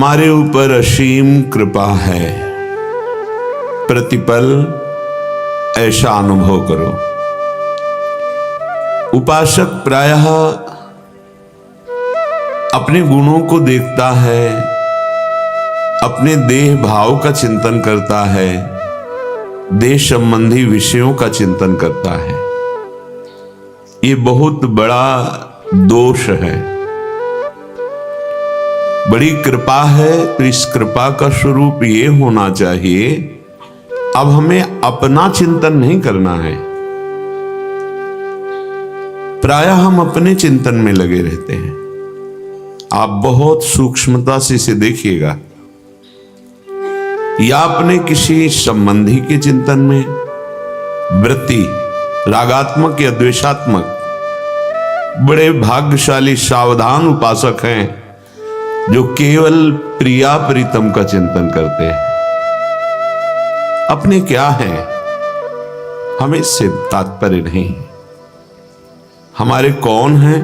हमारे ऊपर असीम कृपा है। प्रतिपल ऐसा अनुभव करो। उपासक प्रायः अपने गुणों को देखता है, अपने देह भाव का चिंतन करता है, देह संबंधी विषयों का चिंतन करता है। ये बहुत बड़ा दोष है। बड़ी कृपा है तो इस कृपा का स्वरूप ये होना चाहिए, अब हमें अपना चिंतन नहीं करना है। प्रायः हम अपने चिंतन में लगे रहते हैं। आप बहुत सूक्ष्मता से इसे देखिएगा, या अपने किसी संबंधी के चिंतन में, वृत्ति रागात्मक या द्वेषात्मक। बड़े भाग्यशाली सावधान उपासक हैं जो केवल प्रिया प्रीतम का चिंतन करते हैं। अपने क्या है हमें इससे तात्पर्य नहीं। हमारे कौन हैं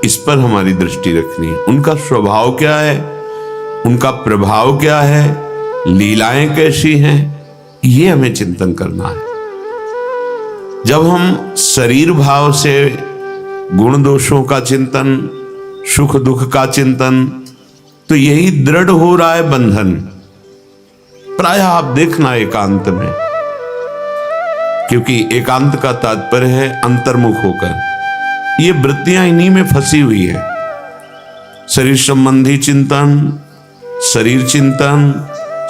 इस पर हमारी दृष्टि रखनी है। उनका स्वभाव क्या है, उनका प्रभाव क्या है, लीलाएं कैसी हैं, ये हमें चिंतन करना है। जब हम शरीर भाव से गुण दोषों का चिंतन, सुख दुख का चिंतन, तो यही दृढ़ हो रहा है बंधन। प्रायः आप देखना एकांत में, क्योंकि एकांत का तात्पर्य है अंतर्मुख होकर। ये वृत्तियां इन्हीं में फंसी हुई है। शरीर संबंधी चिंतन, शरीर चिंतन,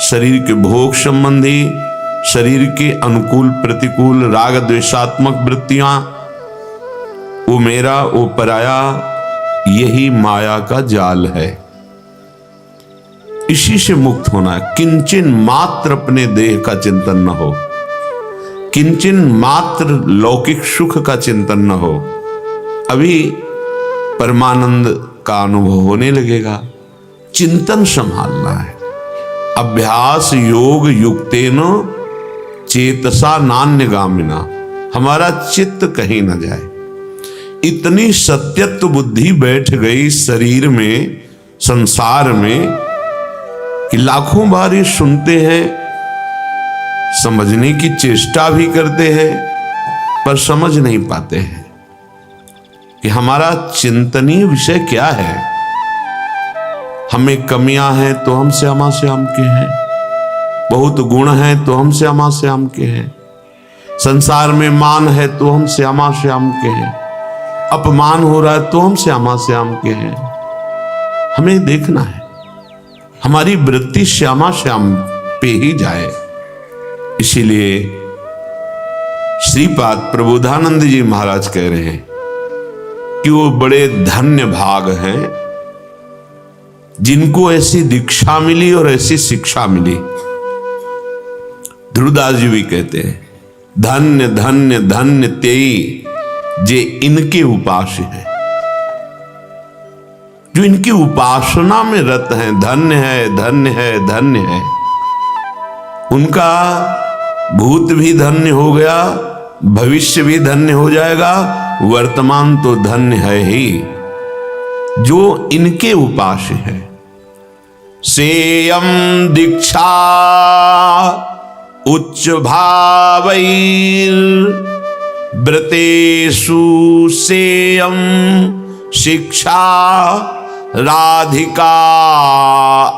शरीर के भोग संबंधी, शरीर के अनुकूल प्रतिकूल राग द्वेषात्मक वृत्तियां, वो मेरा वो पराया, यही माया का जाल है। इसी से मुक्त होना है। किंचन मात्र अपने देह का चिंतन न हो, किंचन मात्र लौकिक सुख का चिंतन न हो। अभी परमानंद का अनुभव होने लगेगा। चिंतन संभालना है। अभ्यास योग युक्तेन चेतसा नान्यगामिना, हमारा चित्त कहीं न जाए। इतनी सत्यत्व बुद्धि बैठ गई शरीर में, संसार में, कि लाखों बार ये सुनते हैं, समझने की चेष्टा भी करते हैं, पर समझ नहीं पाते हैं कि हमारा चिंतनीय विषय क्या है। हमें कमियां हैं तो हमसे अमाश्याम के हैं, बहुत गुण हैं तो हमसे अमाश्याम के हैं, संसार में मान है तो हमसे अमाश्याम के हैं, अपमान हो रहा है तो हमसे अमाश्याम के हैं। हमें देखना है हमारी वृत्ति श्यामा श्याम पे ही जाए। इसीलिए श्रीपाद प्रबोधानंद जी महाराज कह रहे हैं कि वो बड़े धन्य भाग हैं जिनको ऐसी दीक्षा मिली और ऐसी शिक्षा मिली। ध्रुवदास जी भी कहते हैं, धन्य धन्य धन्य तेई जे इनके उपास्य है, जो इनकी उपासना में रत हैं। धन्य है, धन्य है, धन्य है। उनका भूत भी धन्य हो गया, भविष्य भी धन्य हो जाएगा, वर्तमान तो धन्य है ही, जो इनके उपास्य है। सेयम दीक्षा उच्च भावैर व्रतेषु सेयम शिक्षा राधिका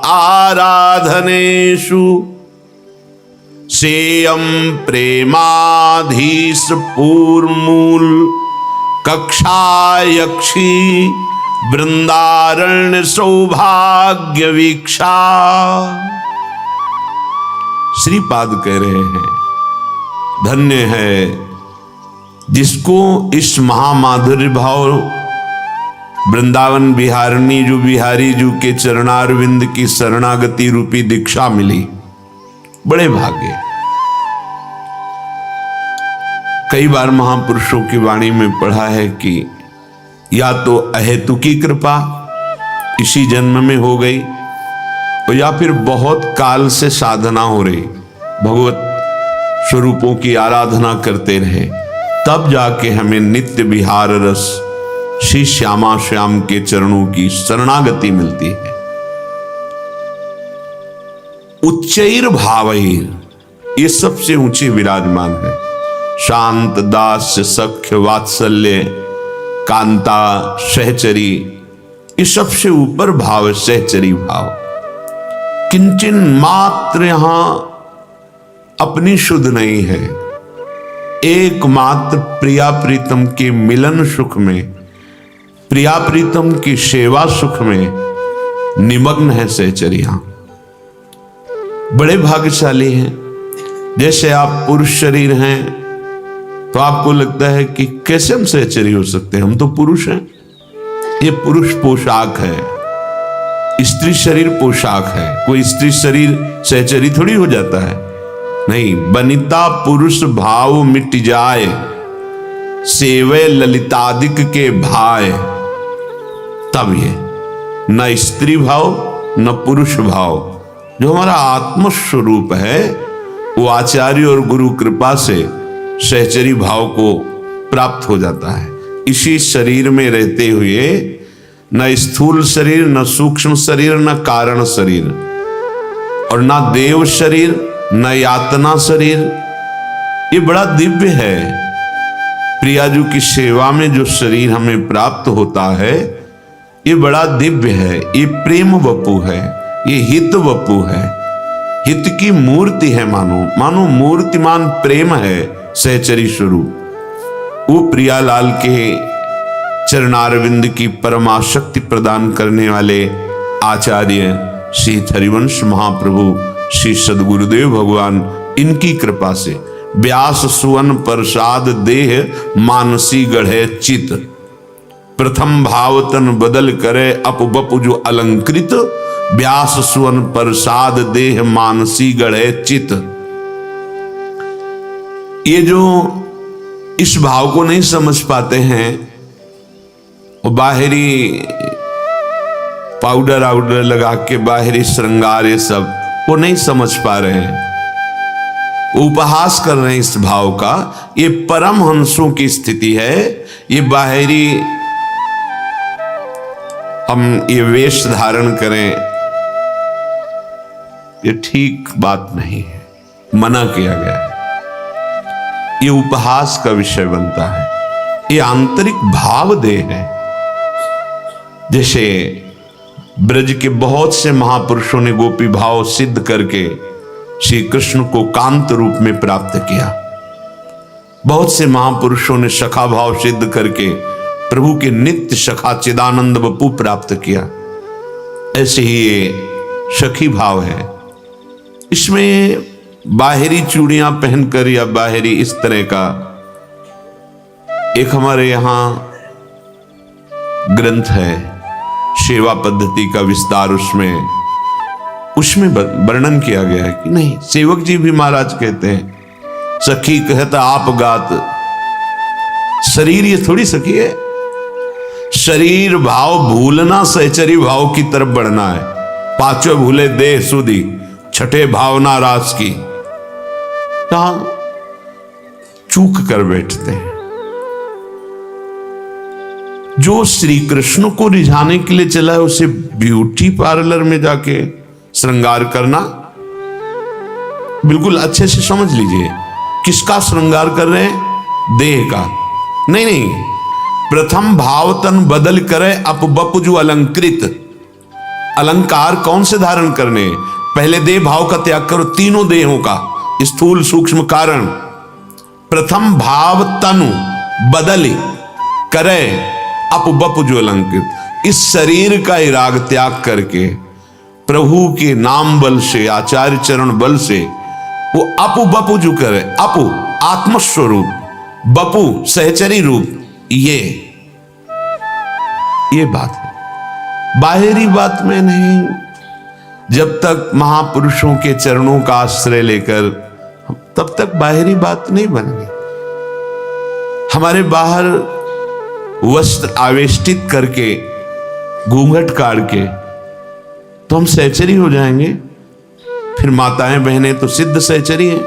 आराधनेषु सेयम प्रेमाधीश पूर्वमूल कक्षा यक्षी वृंदारण्य सौभाग्य वीक्षा। श्रीपाद कह रहे हैं धन्य है जिसको इस महामाधुर्य भाव वृंदावन बिहारिणी जो बिहारी जू के चरणारविंद की शरणागति रूपी दीक्षा मिली। बड़े भाग्य। कई बार महापुरुषों की वाणी में पढ़ा है कि या तो अहेतुकी कृपा इसी जन्म में हो गई, और या फिर बहुत काल से साधना हो रही, भगवत स्वरूपों की आराधना करते रहे, तब जाके हमें नित्य विहार रस श्री श्यामा श्याम के चरणों की शरणागति मिलती है। उच्चैर भावैर, ये सबसे ऊंचे विराजमान है। शांत, दास्य, सख्य, वात्सल्य, कांता, सहचरी, ये सबसे ऊपर भाव है सहचरी भाव। किंचन मात्र यहां अपनी शुद्ध नहीं है, एकमात्र प्रिया प्रीतम के मिलन सुख में, प्रिया प्रीतम की सेवा सुख में निमग्न है सहचरियां। बड़े भाग्यशाली हैं। जैसे आप पुरुष शरीर हैं तो आपको लगता है कि कैसे हम सहचरी हो सकते हैं, हम तो पुरुष हैं। ये पुरुष पोशाक है, स्त्री शरीर पोशाक है। कोई स्त्री शरीर सहचरी थोड़ी हो जाता है, नहीं। बनिता पुरुष भाव मिट जाए, सेवे ललितादिक के भाय। तब ये न स्त्री भाव न पुरुष भाव, जो हमारा आत्मस्वरूप है, वो आचार्य और गुरु कृपा से सहचरी भाव को प्राप्त हो जाता है। इसी शरीर में रहते हुए न स्थूल शरीर, न सूक्ष्म शरीर, न कारण शरीर, और न देव शरीर, न यातना शरीर। ये बड़ा दिव्य है। प्रियाजू की सेवा में जो शरीर हमें प्राप्त होता है, ये बड़ा दिव्य है। ये प्रेम वपु है, ये हित वपु है, हित की मूर्ति है। मानो मूर्तिमान प्रेम है सहचरी स्वरूप। वो प्रियालाल के चरणारविंद की परमाशक्ति प्रदान करने वाले आचार्य श्री हरिवंश महाप्रभु श्री सदगुरुदेव भगवान, इनकी कृपा से व्यास सुवन प्रसाद देह मानसी गढ़े चित। प्रथम भावतन बदल करे अपबपु जो अलंकृत, व्यास सुवन प्रसाद देह मानसी गढ़े चित। ये जो इस भाव को नहीं समझ पाते हैं, वो बाहरी पाउडर आउडर लगा के बाहरी श्रृंगार ये सब वो नहीं समझ पा रहे हैं, वो उपहास कर रहे हैं इस भाव का। ये परम हंसों की स्थिति है। ये बाहरी हम ये वेश धारण करें, ये ठीक बात नहीं है, मना किया गया है। ये उपहास का विषय बनता है। ये आंतरिक भाव देह है। जैसे ब्रज के बहुत से महापुरुषों ने गोपी भाव सिद्ध करके श्री कृष्ण को कांत रूप में प्राप्त किया। बहुत से महापुरुषों ने सखा भाव सिद्ध करके प्रभु के नित्य सखा चिदानंद वपु प्राप्त किया। ऐसे ही ये सखी भाव है। इसमें बाहरी चूड़ियां पहनकर या बाहरी इस तरह का, एक हमारे यहां ग्रंथ है सेवा पद्धति का विस्तार, उसमें वर्णन किया गया है कि नहीं, सेवक जी भी महाराज कहते हैं सखी कहता आप गात। शरीर ये थोड़ी सखी है। शरीर भाव भूलना सहचरी भाव की तरफ बढ़ना है। पांचों भूले देह सुधी, छठे भावना रास की। यहां चूक कर बैठते हैं। जो श्री कृष्ण को रिझाने के लिए चला है, उसे ब्यूटी पार्लर में जाके श्रृंगार करना, बिल्कुल अच्छे से समझ लीजिए। किसका श्रृंगार कर रहे हैं? देह का। नहीं, प्रथम भाव तन बदल करे अपबपु जो अलंकृत। अलंकार कौन से धारण करने? पहले देह भाव का त्याग करो, तीनों देहों का, स्थूल सूक्ष्म कारण। प्रथम भाव तनु बदल करे अपबपु जो अलंकृत। इस शरीर का ही राग त्याग करके प्रभु के नाम बल से, आचार्य चरण बल से वो अपु बपु जो करे। अपु आत्मस्वरूप, बपु सहचरी रूप। ये बात है, बाहरी बात में नहीं। जब तक महापुरुषों के चरणों का आश्रय लेकर, तब तक बाहरी बात नहीं बन गई। हमारे बाहर वस्त्र आवेष्टित करके, घूंघट काट के तो हम सहचरी हो जाएंगे। फिर माताएं बहनें तो सिद्ध सहचरी हैं,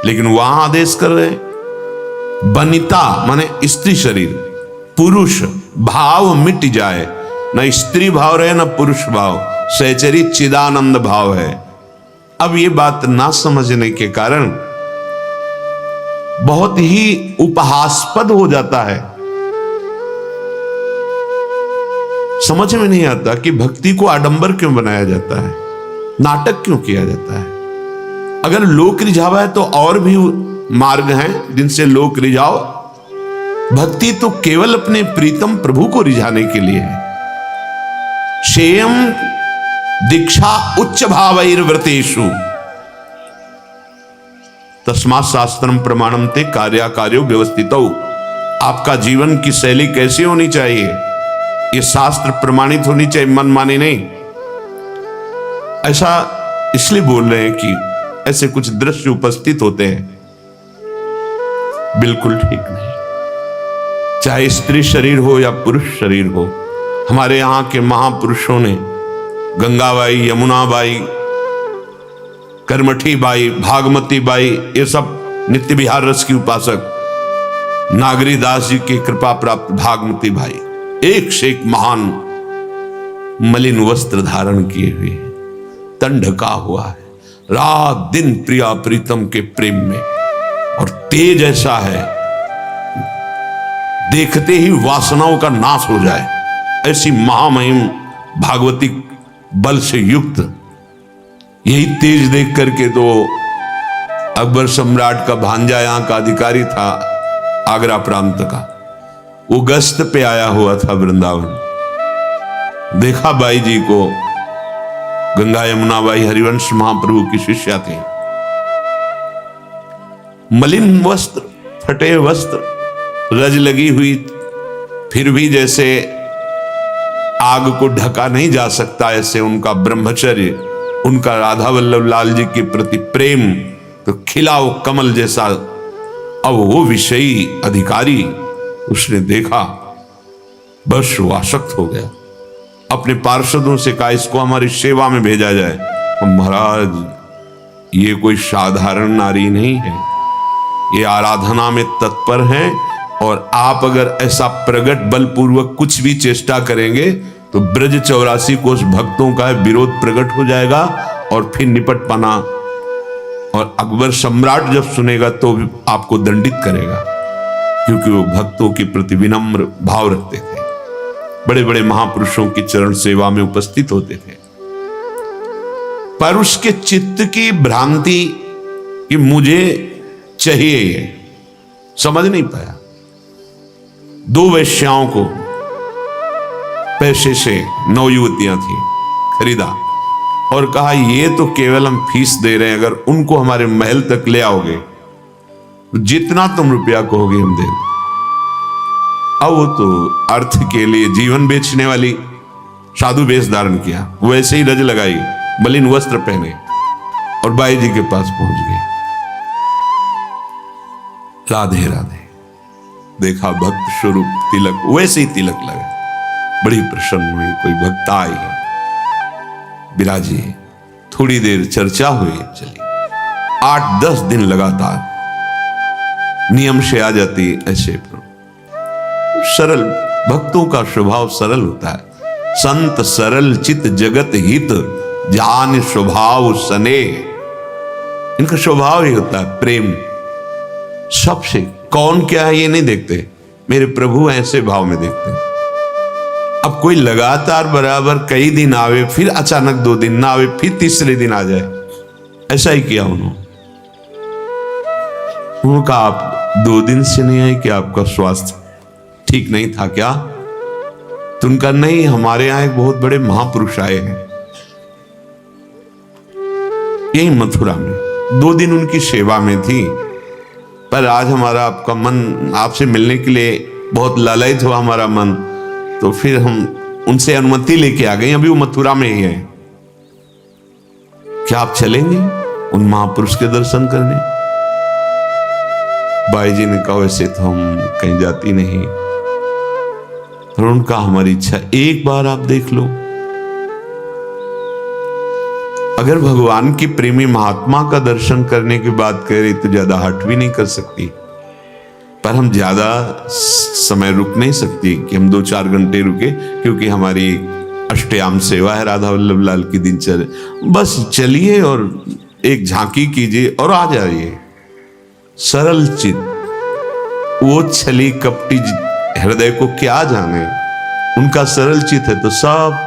लेकिन वहां आदेश कर रहे हैं बनिता माने स्त्री शरीर, पुरुष भाव मिट जाए। न स्त्री भाव रहे न पुरुष भाव, सहचरी चिदानंद भाव है। अब ये बात ना समझने के कारण बहुत ही उपहासास्पद हो जाता है। समझ में नहीं आता कि भक्ति को आडंबर क्यों बनाया जाता है, नाटक क्यों किया जाता है। अगर लोक रिझावा है तो और भी मार्ग हैं जिनसे लोक रिझाओ। भक्ति तो केवल अपने प्रीतम प्रभु को रिझाने के लिए है। शेयम दीक्षा उच्च भावैर्व्रतेषु तस्मात् शास्त्रम प्रमाणम ते कार्याकार्यो व्यवस्थितौ। आपका जीवन की शैली कैसी होनी चाहिए, ये शास्त्र प्रमाणित होनी चाहिए, मनमानी नहीं। ऐसा इसलिए बोल रहे हैं कि ऐसे कुछ दृश्य उपस्थित होते हैं, बिल्कुल ठीक नहीं। चाहे स्त्री शरीर हो या पुरुष शरीर हो, हमारे यहां के महापुरुषों ने गंगाबाई, यमुनाबाई, कर्मठी बाई, भागमती बाई, ये सब नित्य विहार रस की उपासक, नागरी दास जी की कृपा प्राप्त भागमती भाई एक से एक महान मलिन वस्त्र धारण किए हुए, तन ढका हुआ है, रात दिन प्रिया प्रीतम के प्रेम में, और तेज ऐसा है देखते ही वासनाओं का नाश हो जाए, ऐसी महामहिम भागवती बल से युक्त। यही तेज देख करके तो अकबर सम्राट का भांजा यहां का अधिकारी था आगरा प्रांत का, वो गश्त पे आया हुआ था वृंदावन। देखा बाई जी को, गंगा यमुना बाई हरिवंश महाप्रभु की शिष्या थी। मलिन वस्त्र, फटे वस्त्र, रज लगी हुई, फिर भी जैसे आग को ढका नहीं जा सकता ऐसे उनका ब्रह्मचर्य, उनका राधा वल्लभ लाल जी के प्रति प्रेम तो खिला वो कमल जैसा। अब वो विषयी अधिकारी उसने देखा, बस वो आसक्त हो गया, अपने पार्षदों से कहा इसको हमारी सेवा में भेजा जाए। महाराज ये कोई साधारण नारी नहीं है, ये आराधना में तत्पर है, और आप अगर ऐसा प्रगट बलपूर्वक कुछ भी चेष्टा करेंगे तो ब्रज 84 कोष भक्तों का विरोध प्रकट हो जाएगा और फिर निपट पाना, और अकबर सम्राट जब सुनेगा तो आपको दंडित करेगा, क्योंकि वो भक्तों के प्रति विनम्र भाव रखते थे, बड़े बड़े महापुरुषों की चरण सेवा में उपस्थित होते थे। पर उसके चित्त की भ्रांति कि मुझे चाहिए ये समझ नहीं पाया। 2 वेश्याओं को पैसे से 9 युवतियां थी खरीदा और कहा ये तो केवल हम फीस दे रहे हैं, अगर उनको हमारे महल तक ले आओगे तो जितना तुम रुपया कहोगे हम दे दें। अब वो तो अर्थ के लिए जीवन बेचने वाली साधु वेश धारण किया, वैसे ही रज लगाई, मलिन वस्त्र पहने और बाई जी के पास पहुंच गई। राधे राधे, देखा भक्त स्वरूप तिलक, वैसे ही तिलक लगा, बड़ी प्रसन्न हुई। कोई भक्त आई, विराजी, थोड़ी देर चर्चा हुई, चली 8-10 दिन लगातार नियम से आ जाती। ऐसे सरल भक्तों का स्वभाव सरल होता है। संत सरल चित जगत हित जान स्वभाव सने, इनका स्वभाव ही होता है प्रेम सबसे। कौन क्या है ये नहीं देखते, मेरे प्रभु ऐसे भाव में देखते हैं। अब कोई लगातार बराबर कई दिन आवे, फिर अचानक 2 दिन ना आवे, फिर तीसरे दिन आ जाए, ऐसा ही किया उन्होंने। उनका आप 2 दिन से नहीं आए कि आपका स्वास्थ्य ठीक नहीं था क्या? तो उनका नहीं, हमारे यहां एक बहुत बड़े महापुरुष आए हैं, यही मथुरा में 2 दिन उनकी सेवा में थी, पर आज हमारा आपका मन आपसे मिलने के लिए बहुत लालयित हुआ हमारा मन, तो फिर हम उनसे अनुमति लेके आ गए। अभी वो मथुरा में ही है, क्या आप चलेंगे उन महापुरुष के दर्शन करने? बाई जी ने कहा वैसे तो हम कहीं जाती नहीं, पर उनका हमारी इच्छा एक बार आप देख लो। अगर भगवान की प्रेमी महात्मा का दर्शन करने की बात करें तो ज्यादा हट भी नहीं कर सकती, पर हम ज्यादा समय रुक नहीं सकती कि हम 2-4 घंटे रुके, क्योंकि हमारी अष्टयाम सेवा है राधा वल्लभ लाल की दिनचर्या। बस चलिए और एक झांकी कीजिए और आ जाइए। सरल चित, वो छली कपटी हृदय को क्या जाने, उनका सरल चित है तो सब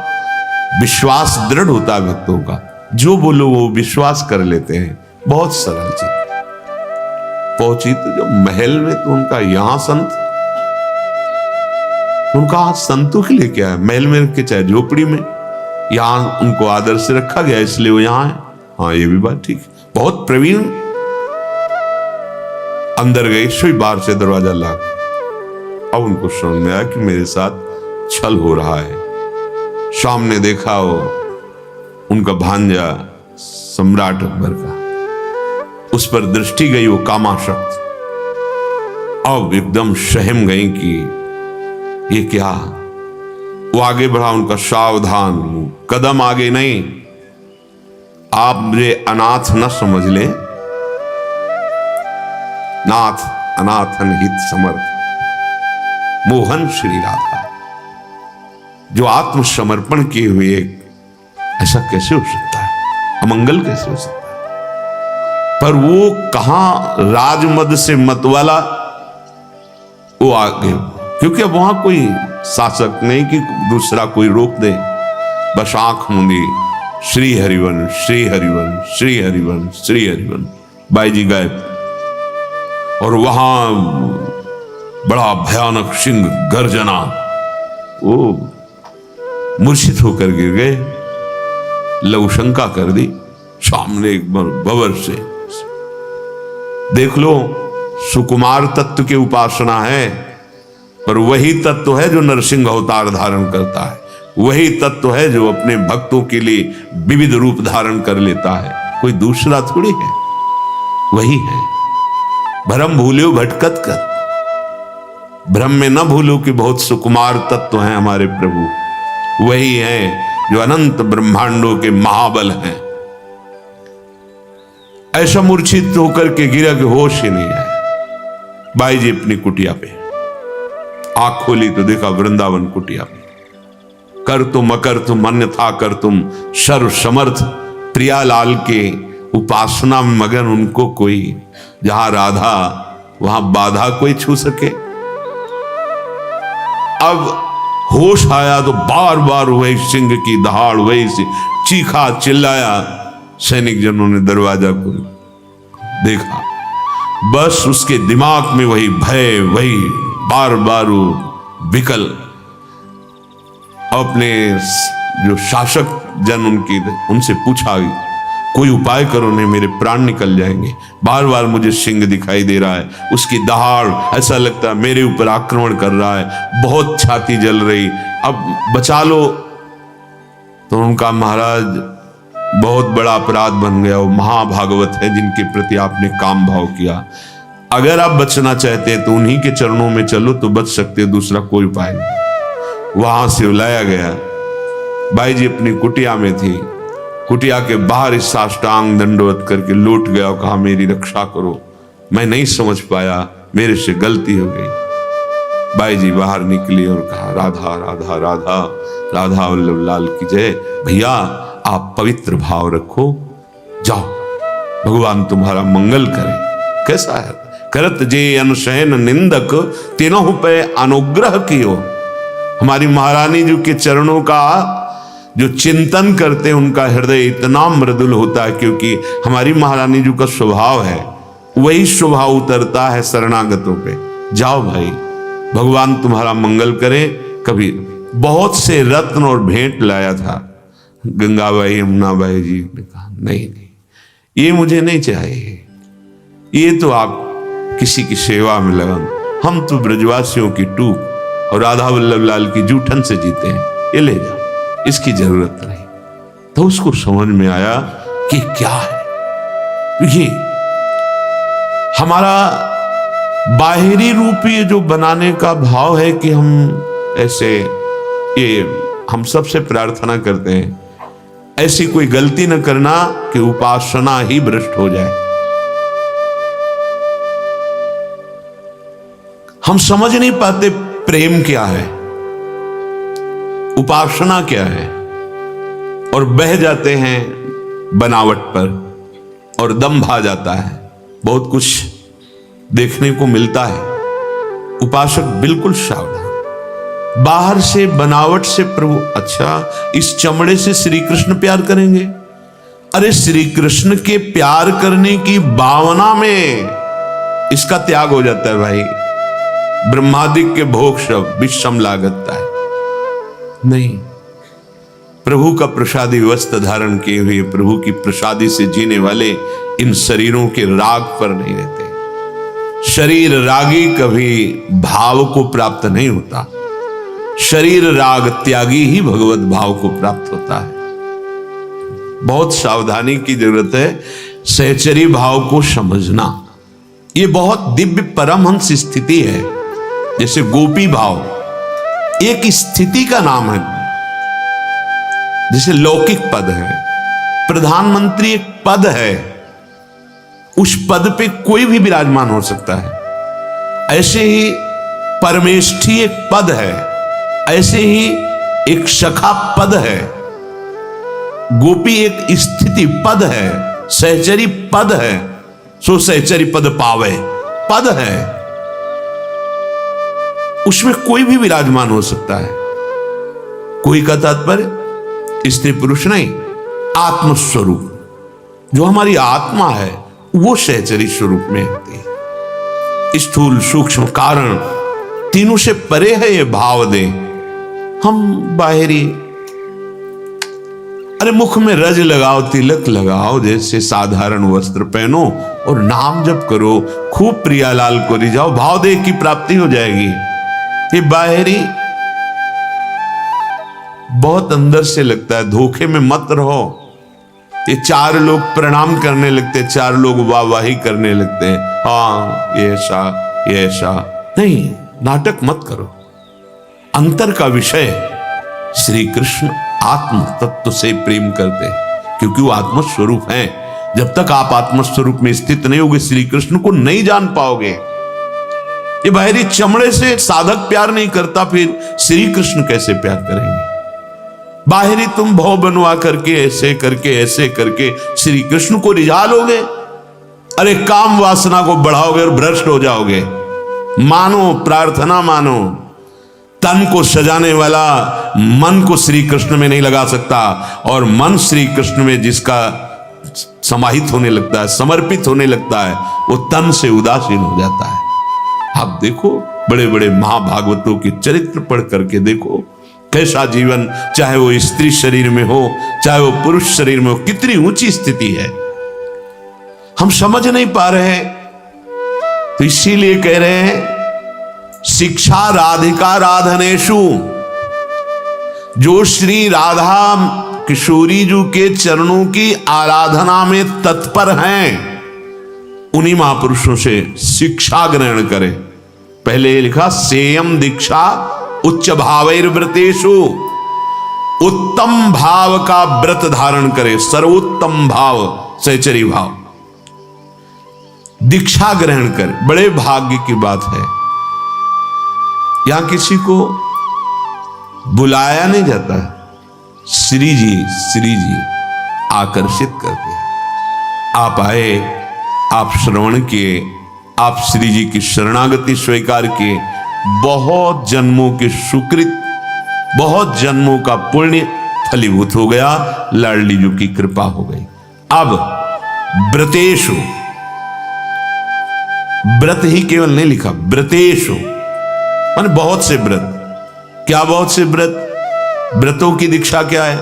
विश्वास दृढ़ होता है भक्तों का, जो बोलो वो विश्वास कर लेते हैं। बहुत सरल चित। पहुंची तो जो महल में, तो उनका यहां संत, उनका संतों के लिए क्या है, महल में रखे चाहे झोपड़ी में, यहां उनको आदर से रखा गया इसलिए वो यहां है। हाँ, ये भी बात ठीक है। बहुत प्रवीण। अंदर गए, सुई बार से दरवाजा लगा। अब उनको समझ में आया कि मेरे साथ छल हो रहा है। सामने देखा वो उनका भांजा सम्राट अकबर का, उस पर दृष्टि गई वो कामाशक्त। अब एकदम सहम गई कि ये क्या। वो आगे बढ़ा, उनका सावधान, कदम आगे नहीं, आप मुझे अनाथ न समझ ले, नाथ अनाथन हित समर्थ, मोहन श्री राधा, जो आत्मसमर्पण किए हुए, ऐसा कैसे हो सकता है, अमंगल कैसे हो सकता है। पर वो कहां राजमद से मतवाला, वो आगे, क्योंकि अब वहां कोई शासक नहीं कि दूसरा कोई रोक दे, बस आंख मूंदी, श्री हरिवन श्री हरिवन श्री हरिवन श्री हरिवन, बाई जी गायब। और वहां बड़ा भयानक सिंह गर्जना, वो मूर्छित होकर गिर गए, लघुशंका कर दी। सामने एक बबर से, देख लो, सुकुमार तत्व की उपासना है, पर वही तत्व है जो नरसिंह अवतार धारण करता है, वही तत्व है जो अपने भक्तों के लिए विविध रूप धारण कर लेता है, कोई दूसरा थोड़ी है, वही है। भ्रम भूल्यो भटकत कर, भ्रम में न भूलो कि बहुत सुकुमार तत्व हैं हमारे प्रभु, वही हैं जो अनंत ब्रह्मांडों के महाबल हैं। ऐसा मूर्छित होकर के गिरा कि होश ही नहीं है। बाई जी अपनी कुटिया पे, आंख खोली तो देखा वृंदावन कुटिया पे, कर तुम अकर तुम अन्यथा कर तुम, सर्व समर्थ प्रियालाल के उपासना में मगन उनको कोई, जहां राधा वहां बाधा कोई छू सके। अब होश आया तो बार बार वही सिंह की दहाड़, वही से चीखा चिल्लाया। सैनिक जनों ने दरवाजा को देखा, बस उसके दिमाग में वही भय, वही बार बार विकल। अपने जो शासक जन उनकी, उनसे पूछा, कोई उपाय करो, नहीं मेरे प्राण निकल जाएंगे, बार बार मुझे सिंह दिखाई दे रहा है, उसकी दहाड़, ऐसा लगता है मेरे ऊपर आक्रमण कर रहा है, बहुत छाती जल रही, अब बचा लो। तो उनका महाराज बहुत बड़ा अपराध बन गया, वो महाभागवत है जिनके प्रति आपने काम भाव किया, अगर आप बचना चाहते हैं तो उन्हीं के चरणों में चलो तो बच सकते हो, दूसरा कोई उपाय नहीं। वहां से बुलाया गया। बाई जी अपनी कुटिया में थी, कुटिया के बाहर इस साष्टांग दंडवत करके लौट गया और कहा मेरी रक्षा करो, मैं नहीं समझ पाया, मेरे से गलती हो गई। बाई जी बाहर निकली और कहा राधा राधा राधा राधा वल्लभ लाल की जय। भैया आप पवित्र भाव रखो, जाओ भगवान तुम्हारा मंगल करे। कैसा है, करत जे अनुशयन निंदक तीनों पे अनुग्रह कियो। हमारी महारानी जी के चरणों का जो चिंतन करते हैं उनका हृदय इतना मृदुल होता है, क्योंकि हमारी महारानी जी का स्वभाव है, वही स्वभाव उतरता है शरणागतों पे। जाओ भाई भगवान तुम्हारा मंगल करे। कभी बहुत से रत्न और भेंट लाया था, गंगाबाई यमुनाबाई जी ने कहा नहीं नहीं ये मुझे नहीं चाहिए, ये तो आप किसी की सेवा में लगन, हम तो ब्रजवासियों की टूक और राधा वल्लभ लाल की जूठन से जीते हैं, ये ले जाओ, इसकी जरूरत नहीं। तो उसको समझ में आया कि क्या है ये हमारा बाहरी रूप, ये जो बनाने का भाव है कि हम ऐसे, ये हम सबसे प्रार्थना करते हैं ऐसी कोई गलती न करना कि उपासना ही भ्रष्ट हो जाए। हम समझ नहीं पाते प्रेम क्या है, उपासना क्या है, और बह जाते हैं बनावट पर। और दंभ आ जाता है, बहुत कुछ देखने को मिलता है। उपासक बिल्कुल सावधान। बाहर से बनावट से प्रभु, अच्छा इस चमड़े से श्री कृष्ण प्यार करेंगे? अरे श्री कृष्ण के प्यार करने की भावना में इसका त्याग हो जाता है भाई। ब्रह्मादिक के भोग सब विषम लागता है। नहीं, प्रभु का प्रसादी वस्त्र धारण किए हुए, प्रभु की प्रसादी से जीने वाले इन शरीरों के राग पर नहीं रहते। शरीर रागी कभी भाव को प्राप्त नहीं होता। शरीर राग त्यागी ही भगवत भाव को प्राप्त होता है। बहुत सावधानी की जरूरत है सहचरी भाव को समझना। ये बहुत दिव्य परमहंस स्थिति है। जैसे गोपी भाव एक स्थिति का नाम है, जैसे लौकिक पद है, प्रधानमंत्री एक पद है, उस पद पे कोई भी विराजमान हो सकता है। ऐसे ही परमेष्ठी एक पद है, ऐसे ही एक सखा पद है, गोपी एक स्थिति पद है, सहचरी पद है, सो सहचरी पद पावे पद है। उसमें कोई भी विराजमान हो सकता है। कोई का तात्पर्य स्त्री पुरुष नहीं, आत्मस्वरूप जो हमारी आत्मा है वो सहचरी स्वरूप में होती है। स्थूल सूक्ष्म कारण तीनों से परे है ये भाव दे। हम बाहरी, अरे मुख में रज लगाओ, तिलक लगाओ, जैसे साधारण वस्त्र पहनो और नाम जप करो, खूब प्रियालाल को रिझाओ, भाव देह की प्राप्ति हो जाएगी। ये बाहरी बहुत अंदर से लगता है। धोखे में मत रहो। ये चार लोग प्रणाम करने लगते, चार लोग वाहवाही करने लगते हैं, हाँ ये ऐसा नहीं, नाटक मत करो। अंतर का विषय श्री कृष्ण आत्म तत्व से प्रेम करते हैं, क्योंकि वो आत्मस्वरूप हैं। जब तक आप आत्मस्वरूप में स्थित नहीं होगे श्री कृष्ण को नहीं जान पाओगे। ये बाहरी चमड़े से साधक प्यार नहीं करता, फिर श्री कृष्ण कैसे प्यार करेंगे? बाहरी तुम भव बनवा करके ऐसे करके श्री कृष्ण को रिझा लोगे। अरे काम वासना को बढ़ाओगे और भ्रष्ट हो जाओगे। मानो, प्रार्थना मानो। तन को सजाने वाला मन को श्री कृष्ण में नहीं लगा सकता, और मन श्री कृष्ण में जिसका समाहित होने लगता है, समर्पित होने लगता है, वो तन से उदासीन हो जाता है। आप देखो बड़े बड़े महाभागवतों के चरित्र पढ़ करके देखो कैसा जीवन, चाहे वो स्त्री शरीर में हो चाहे वो पुरुष शरीर में हो, कितनी ऊंची स्थिति है। हम समझ नहीं पा रहे हैं, तो इसीलिए कह रहे हैं शिक्षा राधिका राधनेशु। जो श्री राधा किशोरी जी के चरणों की आराधना में तत्पर हैं, उन्हीं महापुरुषों से शिक्षा ग्रहण करें। पहले लिखा सेयम दीक्षा उच्च भावैर्व्रतेषु, उत्तम भाव का व्रत धारण करे, सर्वोत्तम भाव सहचरी भाव, दीक्षा ग्रहण कर। बड़े भाग्य की बात है। यहां किसी को बुलाया नहीं जाता, श्री जी आकर्षित करते हैं। आप आए, आप श्रवण किए, आप श्री जी की शरणागति स्वीकार किए, बहुत जन्मों के सुकृत, बहुत जन्मों का पुण्य फलीभूत हो गया, लाडली जी की कृपा हो गई। अब व्रतेषु, व्रत ही केवल नहीं लिखा, व्रतेषु माने बहुत से व्रत। क्या बहुत से व्रत? व्रतों की दीक्षा क्या है?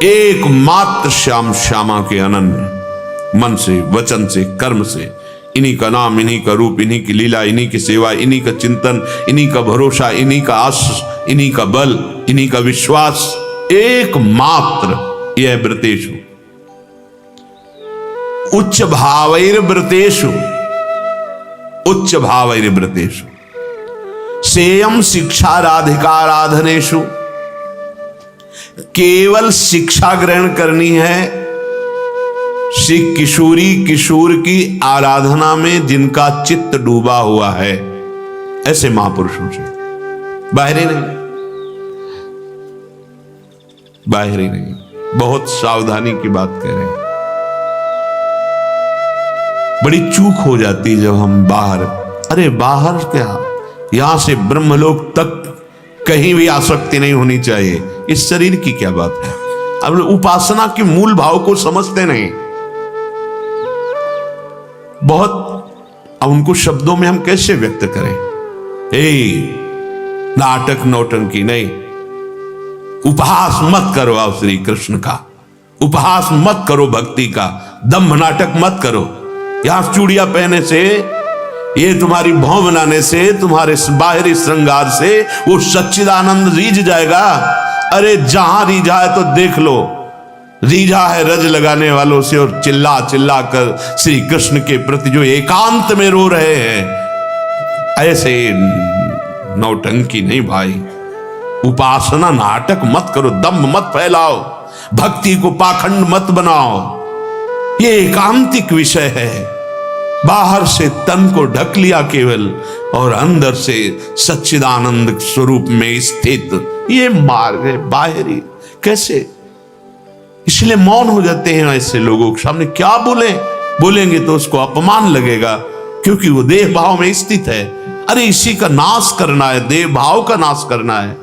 एकमात्र श्याम श्यामा के अनन्य मन से, वचन से, कर्म से, इन्हीं का नाम, इन्हीं का रूप, इन्हीं की लीला, इन्हीं की सेवा, इन्हीं का चिंतन, इन्हीं का भरोसा, इन्हीं का आश्रय, इन्हीं का बल, इन्हीं का विश्वास, एकमात्र यह व्रतेषु। उच्च भावैर्व्रतेषु, उच्च भावैर्व्रतेषु, सेयम शिक्षा राधिकाराधनेषु। केवल शिक्षा ग्रहण करनी है श्री किशोरी किशोर की आराधना में, जिनका चित्त डूबा हुआ है, ऐसे महापुरुषों से। बाहरी नहीं, बाहरी नहीं। बहुत सावधानी की बात कह रहे हैं। बड़ी चूक हो जाती जब हम बाहर, अरे बाहर क्या, यहां से ब्रह्मलोक तक कहीं भी आसक्ति नहीं होनी चाहिए। इस शरीर की क्या बात है। अब उपासना के मूल भाव को समझते नहीं बहुत। अब उनको शब्दों में हम कैसे व्यक्त करें। नाटक नौटंकी नहीं, उपहास मत करो आप श्री कृष्ण का, उपहास मत करो भक्ति का, दम्भ नाटक मत करो। यहां चूड़ियां पहने से, ये तुम्हारी भौं बनाने से, तुम्हारे बाहरी श्रृंगार से वो सच्चिदानंद रीझ जाएगा। अरे जहां रीझा है तो देख लो, रीझा है रज लगाने वालों से, और चिल्ला चिल्ला कर श्री कृष्ण के प्रति जो एकांत में रो रहे हैं। ऐसे नौटंकी नहीं भाई, उपासना नाटक मत करो, दम्भ मत फैलाओ, भक्ति को पाखंड मत बनाओ। ये एकांतिक विषय है। बाहर से तन को ढक लिया केवल, और अंदर से सच्चिदानंद स्वरूप में स्थित, ये मार्ग है बाहरी। कैसे, इसलिए मौन हो जाते हैं ऐसे लोगों के सामने। क्या बोलेंगे तो उसको अपमान लगेगा, क्योंकि वो देह भाव में स्थित है। अरे इसी का नाश करना है, देह भाव का नाश करना है।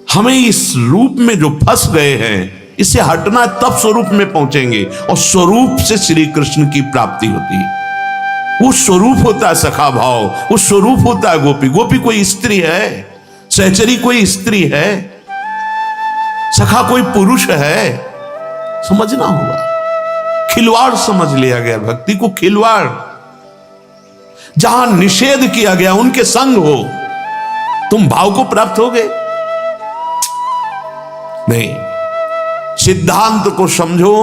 हमें इस रूप में जो फंस गए हैं, इससे हटना है, तब स्वरूप में पहुंचेंगे। और स्वरूप से श्री कृष्ण की प्राप्ति होती है। वो स्वरूप होता है सखा भाव, वो स्वरूप होता है गोपी। गोपी कोई स्त्री है, सहचरी कोई स्त्री है, सखा कोई पुरुष है। समझना होगा। खिलवाड़ समझ लिया गया भक्ति को, खिलवाड़। जहां निषेध किया गया उनके संग हो, तुम भाव को प्राप्त होगे नहीं। सिद्धांत को समझो,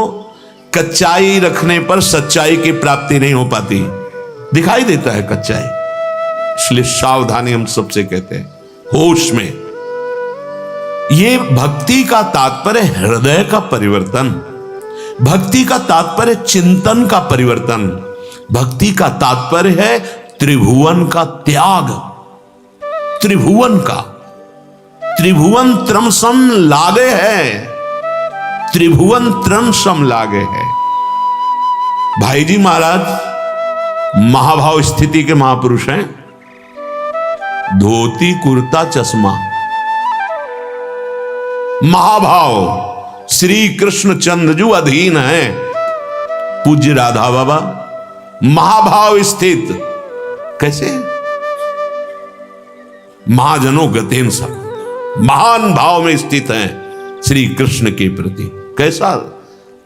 कच्चाई रखने पर सच्चाई की प्राप्ति नहीं हो पाती। दिखाई देता है कच्चाई, इसलिए सावधानी हम सबसे कहते हैं, होश में। ये भक्ति का तात्पर्य हृदय का परिवर्तन, भक्ति का तात्पर्य चिंतन का परिवर्तन, भक्ति का तात्पर्य है त्रिभुवन का त्याग। त्रिभुवन का, त्रिभुवन त्रमसम लागे है, त्रिभुवन त्रमसम लागे है। भाई जी महाराज महाभाव स्थिति के महापुरुष हैं। धोती कुर्ता चश्मा, महाभाव श्री कृष्ण चंद्रजू अधीन है। पूज्य राधा बाबा महाभाव स्थित। कैसे? महाजनों गतेन सब, महान भाव में स्थित हैं श्री कृष्ण के प्रति।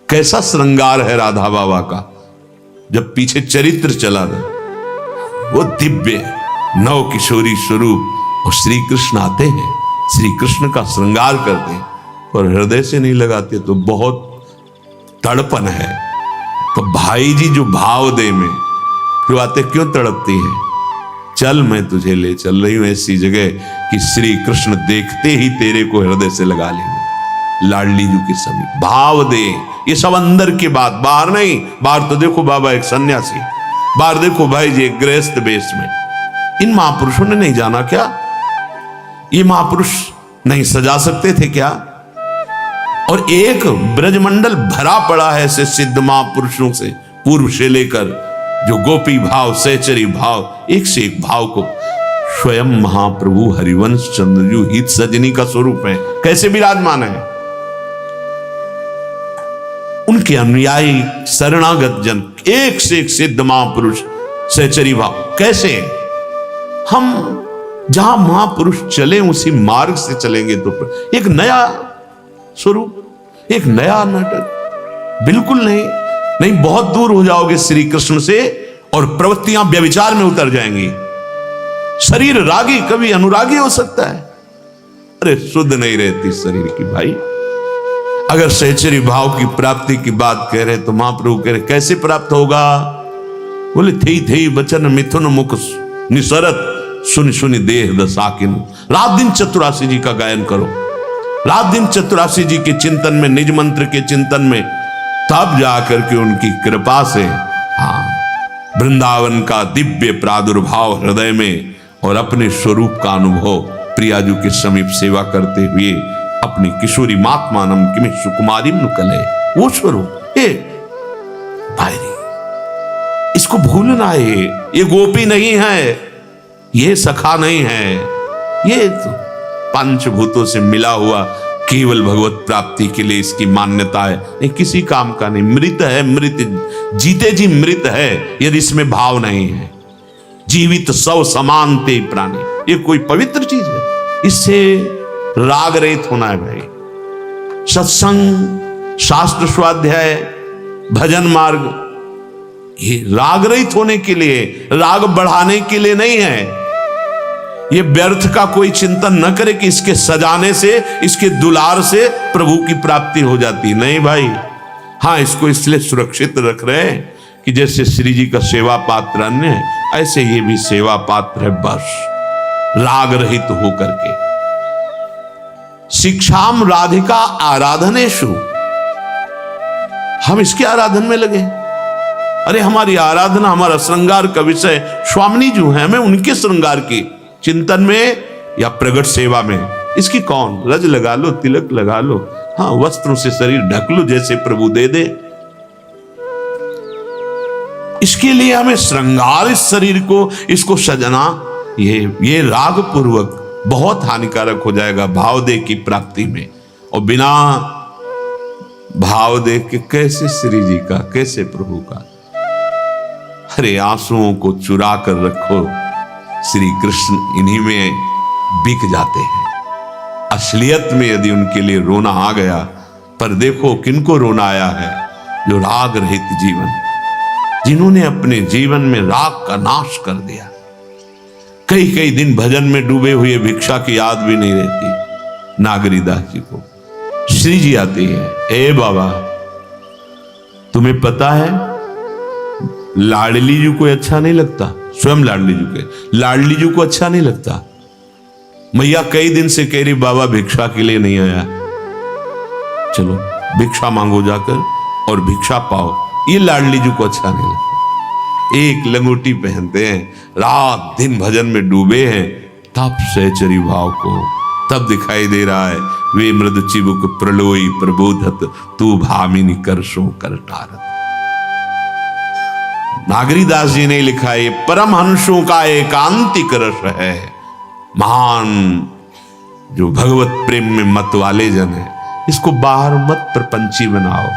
कैसा श्रृंगार है राधा बाबा का। जब पीछे चरित्र चला था, वो दिव्य नव किशोरी स्वरूप, और श्री कृष्ण आते हैं, श्री कृष्ण का श्रृंगार करते हैं, और हृदय से नहीं लगाते तो बहुत तड़पन है। तो भाई जी जो भाव दे में, फिर आते क्यों तड़पती है? चल मैं तुझे ले चल रही हूं ऐसी जगह कि श्री कृष्ण देखते ही तेरे को हृदय से लगा लेंगे। लाडली जी के समीप भाव दे। ये सब अंदर की बात, बाहर नहीं। बाहर तो देखो बाबा एक सन्यासी, बाहर देखो भाई जी एक गृहस्थ वेश में। इन महापुरुषों ने नहीं जाना क्या? ये महापुरुष नहीं सजा सकते थे क्या? और एक ब्रजमंडल भरा पड़ा है ऐसे सिद्ध महापुरुषों से, पूर्व से लेकर जो गोपी भाव, सहचरी भाव, एक से एक भाव को स्वयं महाप्रभु हरिवंश चंद्रजू हित सजनी का स्वरूप है। कैसे विराजमान है? उनके अनुयायी शरणागत जन, एक से एक सिद्ध महापुरुष, सहचरी भाव। कैसे? हम जहां महापुरुष चले उसी मार्ग से चलेंगे तो एक नया स्वरूप, एक नया नाटक। बिल्कुल नहीं, बहुत दूर हो जाओगे श्री कृष्ण से और प्रवृत्तियां व्यभिचार में उतर जाएंगी। शरीर रागी कभी अनुरागी हो सकता है। अरे शुद्ध नहीं रहती शरीर की भाई। अगर सहचरी भाव की प्राप्ति की बात कह रहे तो महाप्रभु कह रहे कैसे प्राप्त होगा? बोले थी बचन मिथुन मुख निसरत, सुन सुनि देह दसाकिन। रात दिन चतुरासी जी का गायन करो, रात दिन चतुरासी जी के चिंतन में, निज मंत्र के चिंतन में, तब जाकर के उनकी कृपा से वृंदावन का दिव्य प्रादुर्भाव हृदय में और अपने स्वरूप का अनुभव प्रियाजू के समीप सेवा करते हुए अपनी किशोरी मात्मानम किमि सुकुमारी नुकले, वो स्वरूप। इसको भूलना है। ये गोपी नहीं है, ये सखा नहीं है, ये तो पंचभूतों से मिला हुआ केवल भगवत प्राप्ति के लिए इसकी मान्यता है, नहीं किसी काम का नहीं। मृत है, मृत जीते जी मृत है यदि इसमें भाव नहीं है। जीवित सौ समान ते प्राणी, ये कोई पवित्र चीज है? इससे राग रहित होना है भाई। सत्संग, शास्त्र स्वाध्याय, भजन मार्ग, ये राग रहित होने के लिए, राग बढ़ाने के लिए नहीं है। ये व्यर्थ का कोई चिंतन न करे कि इसके सजाने से, इसके दुलार से प्रभु की प्राप्ति हो जाती, नहीं भाई। हाँ, इसको इसलिए सुरक्षित रख रहे हैं कि जैसे श्री जी का सेवा पात्र अन्य है, ऐसे ये भी सेवा पात्र है, बस राग रहित होकर के। शिक्षाम राधिका आराधनेषु, हम इसके आराधन में लगे। अरे हमारी आराधना, हमारा श्रृंगार का विषय स्वामिनी जो है, हमें उनके श्रृंगार की चिंतन में या प्रगट सेवा में। इसकी कौन, रज लगा लो, तिलक लगा लो, हाँ वस्त्रों से शरीर ढक लो जैसे प्रभु दे दे। इसके लिए हमें श्रृंगार, इस शरीर को, इसको सजना, ये राग पूर्वक बहुत हानिकारक हो जाएगा भाव दे की प्राप्ति में। और बिना भाव दे के कैसे श्री जी का, कैसे प्रभु का? अरे आंसुओं को चुरा कर रखो, श्री कृष्ण इन्हीं में बिक जाते हैं। असलियत में यदि उनके लिए रोना आ गया, पर देखो किनको रोना आया है? जो राग रहित जीवन, जिन्होंने अपने जीवन में राग का नाश कर दिया। कई कई दिन भजन में डूबे हुए भिक्षा की याद भी नहीं रहती नागरीदास जी को। श्री जी आती है, ए बाबा तुम्हें पता है लाडली जी को अच्छा नहीं लगता, स्वयं लाडली जी को अच्छा नहीं लगता। मैया कई दिन से कह रही बाबा भिक्षा के लिए नहीं आया, चलो भिक्षा मांगो जाकर और भिक्षा पाओ। ये लाडली जी को अच्छा नहीं लगता। एक लंगोटी पहनते हैं, रात दिन भजन में डूबे हैं, तब सहचरी भाव को तब दिखाई दे रहा है। वे मृद चिबुक प्रलोई प्रबोधत, तू भामिनी करसों कर टारत। नागरीदास जी ने लिखा है, परमहंसों का एकांतिक रस है। महान जो भगवत प्रेम में मत वाले जन है, इसको बाहर मत प्रपंची बनाओ,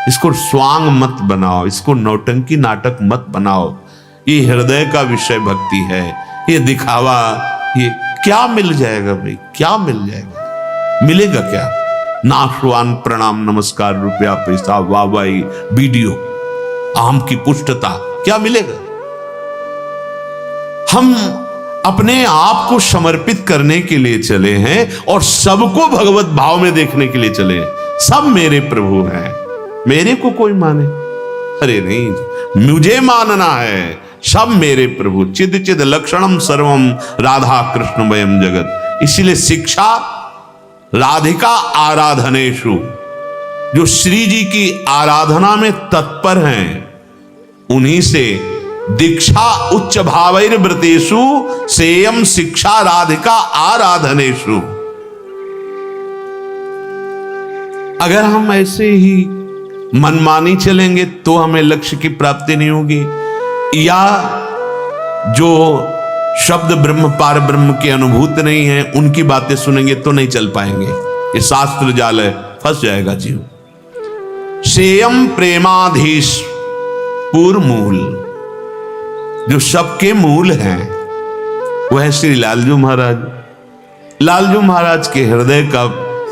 इसको स्वांग मत बनाओ, इसको नौटंकी नाटक मत बनाओ। ये हृदय का विषय भक्ति है। ये दिखावा, ये क्या मिल जाएगा भाई, क्या मिल जाएगा? मिलेगा क्या? नाशवान प्रणाम नमस्कार रुपया पैसा वाहवाही वीडियो आम की पुष्टता, क्या मिलेगा? हम अपने आप को समर्पित करने के लिए चले हैं और सबको भगवत भाव में देखने के लिए चले हैं। सब मेरे प्रभु हैं, मेरे को कोई माने? अरे नहीं, मुझे मानना है। सब मेरे प्रभु, चिद चिद लक्षणम सर्वम राधा कृष्णमयम जगत। इसीलिए शिक्षा राधिका आराधनेषु, जो श्री जी की आराधना में तत्पर हैं, उन्हीं से दीक्षा उच्च भावैर व्रतेषु सेयम शिक्षा राधिका आराधनेषु। अगर हम ऐसे ही मनमानी चलेंगे तो हमें लक्ष्य की प्राप्ति नहीं होगी, या जो शब्द ब्रह्म पार ब्रह्म की अनुभूत नहीं है उनकी बातें सुनेंगे तो नहीं चल पाएंगे। ये शास्त्र जाल है, फंस जाएगा जीव। सेयम प्रेमाधीश पूर्व मूल, जो सबके मूल हैं वह है श्री लालजू महाराज। लालजू महाराज के हृदय का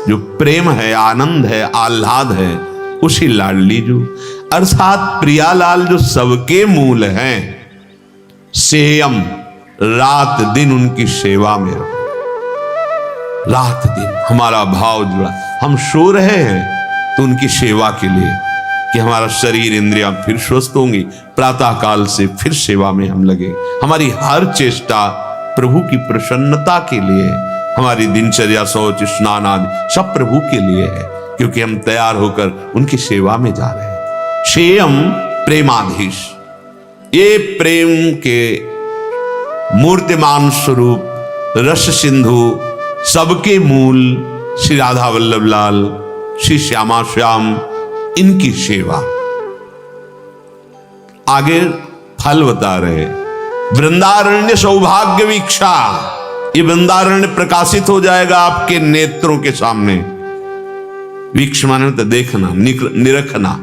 जो प्रेम है, आनंद है, आह्लाद है, उसी लाडली जू अर्थात प्रियालाल जो सबके मूल हैं। सेयम, रात दिन उनकी सेवा में, रात दिन हमारा भाव जुड़ा। हम सो रहे हैं तो उनकी सेवा के लिए कि हमारा शरीर इंद्रियां फिर स्वस्थ होंगी, प्रातः काल से फिर सेवा में हम लगे। हमारी हर चेष्टा प्रभु की प्रसन्नता के लिए, हमारी दिनचर्या शौच स्नान आदि सब प्रभु के लिए है, क्योंकि हम तैयार होकर उनकी सेवा में जा रहे हैं। शेयम प्रेमाधीश, ये प्रेम के मूर्तिमान स्वरूप रस सिंधु सबके मूल श्री राधा वल्लभ लाल, श्री श्यामा श्याम, इनकी सेवा। आगे फल बता रहे। वृंदारण्य सौभाग्य वीक्षा, ये वृंदारण्य प्रकाशित हो जाएगा आपके नेत्रों के सामने। वीक्ष माने तो देखना, निरखना।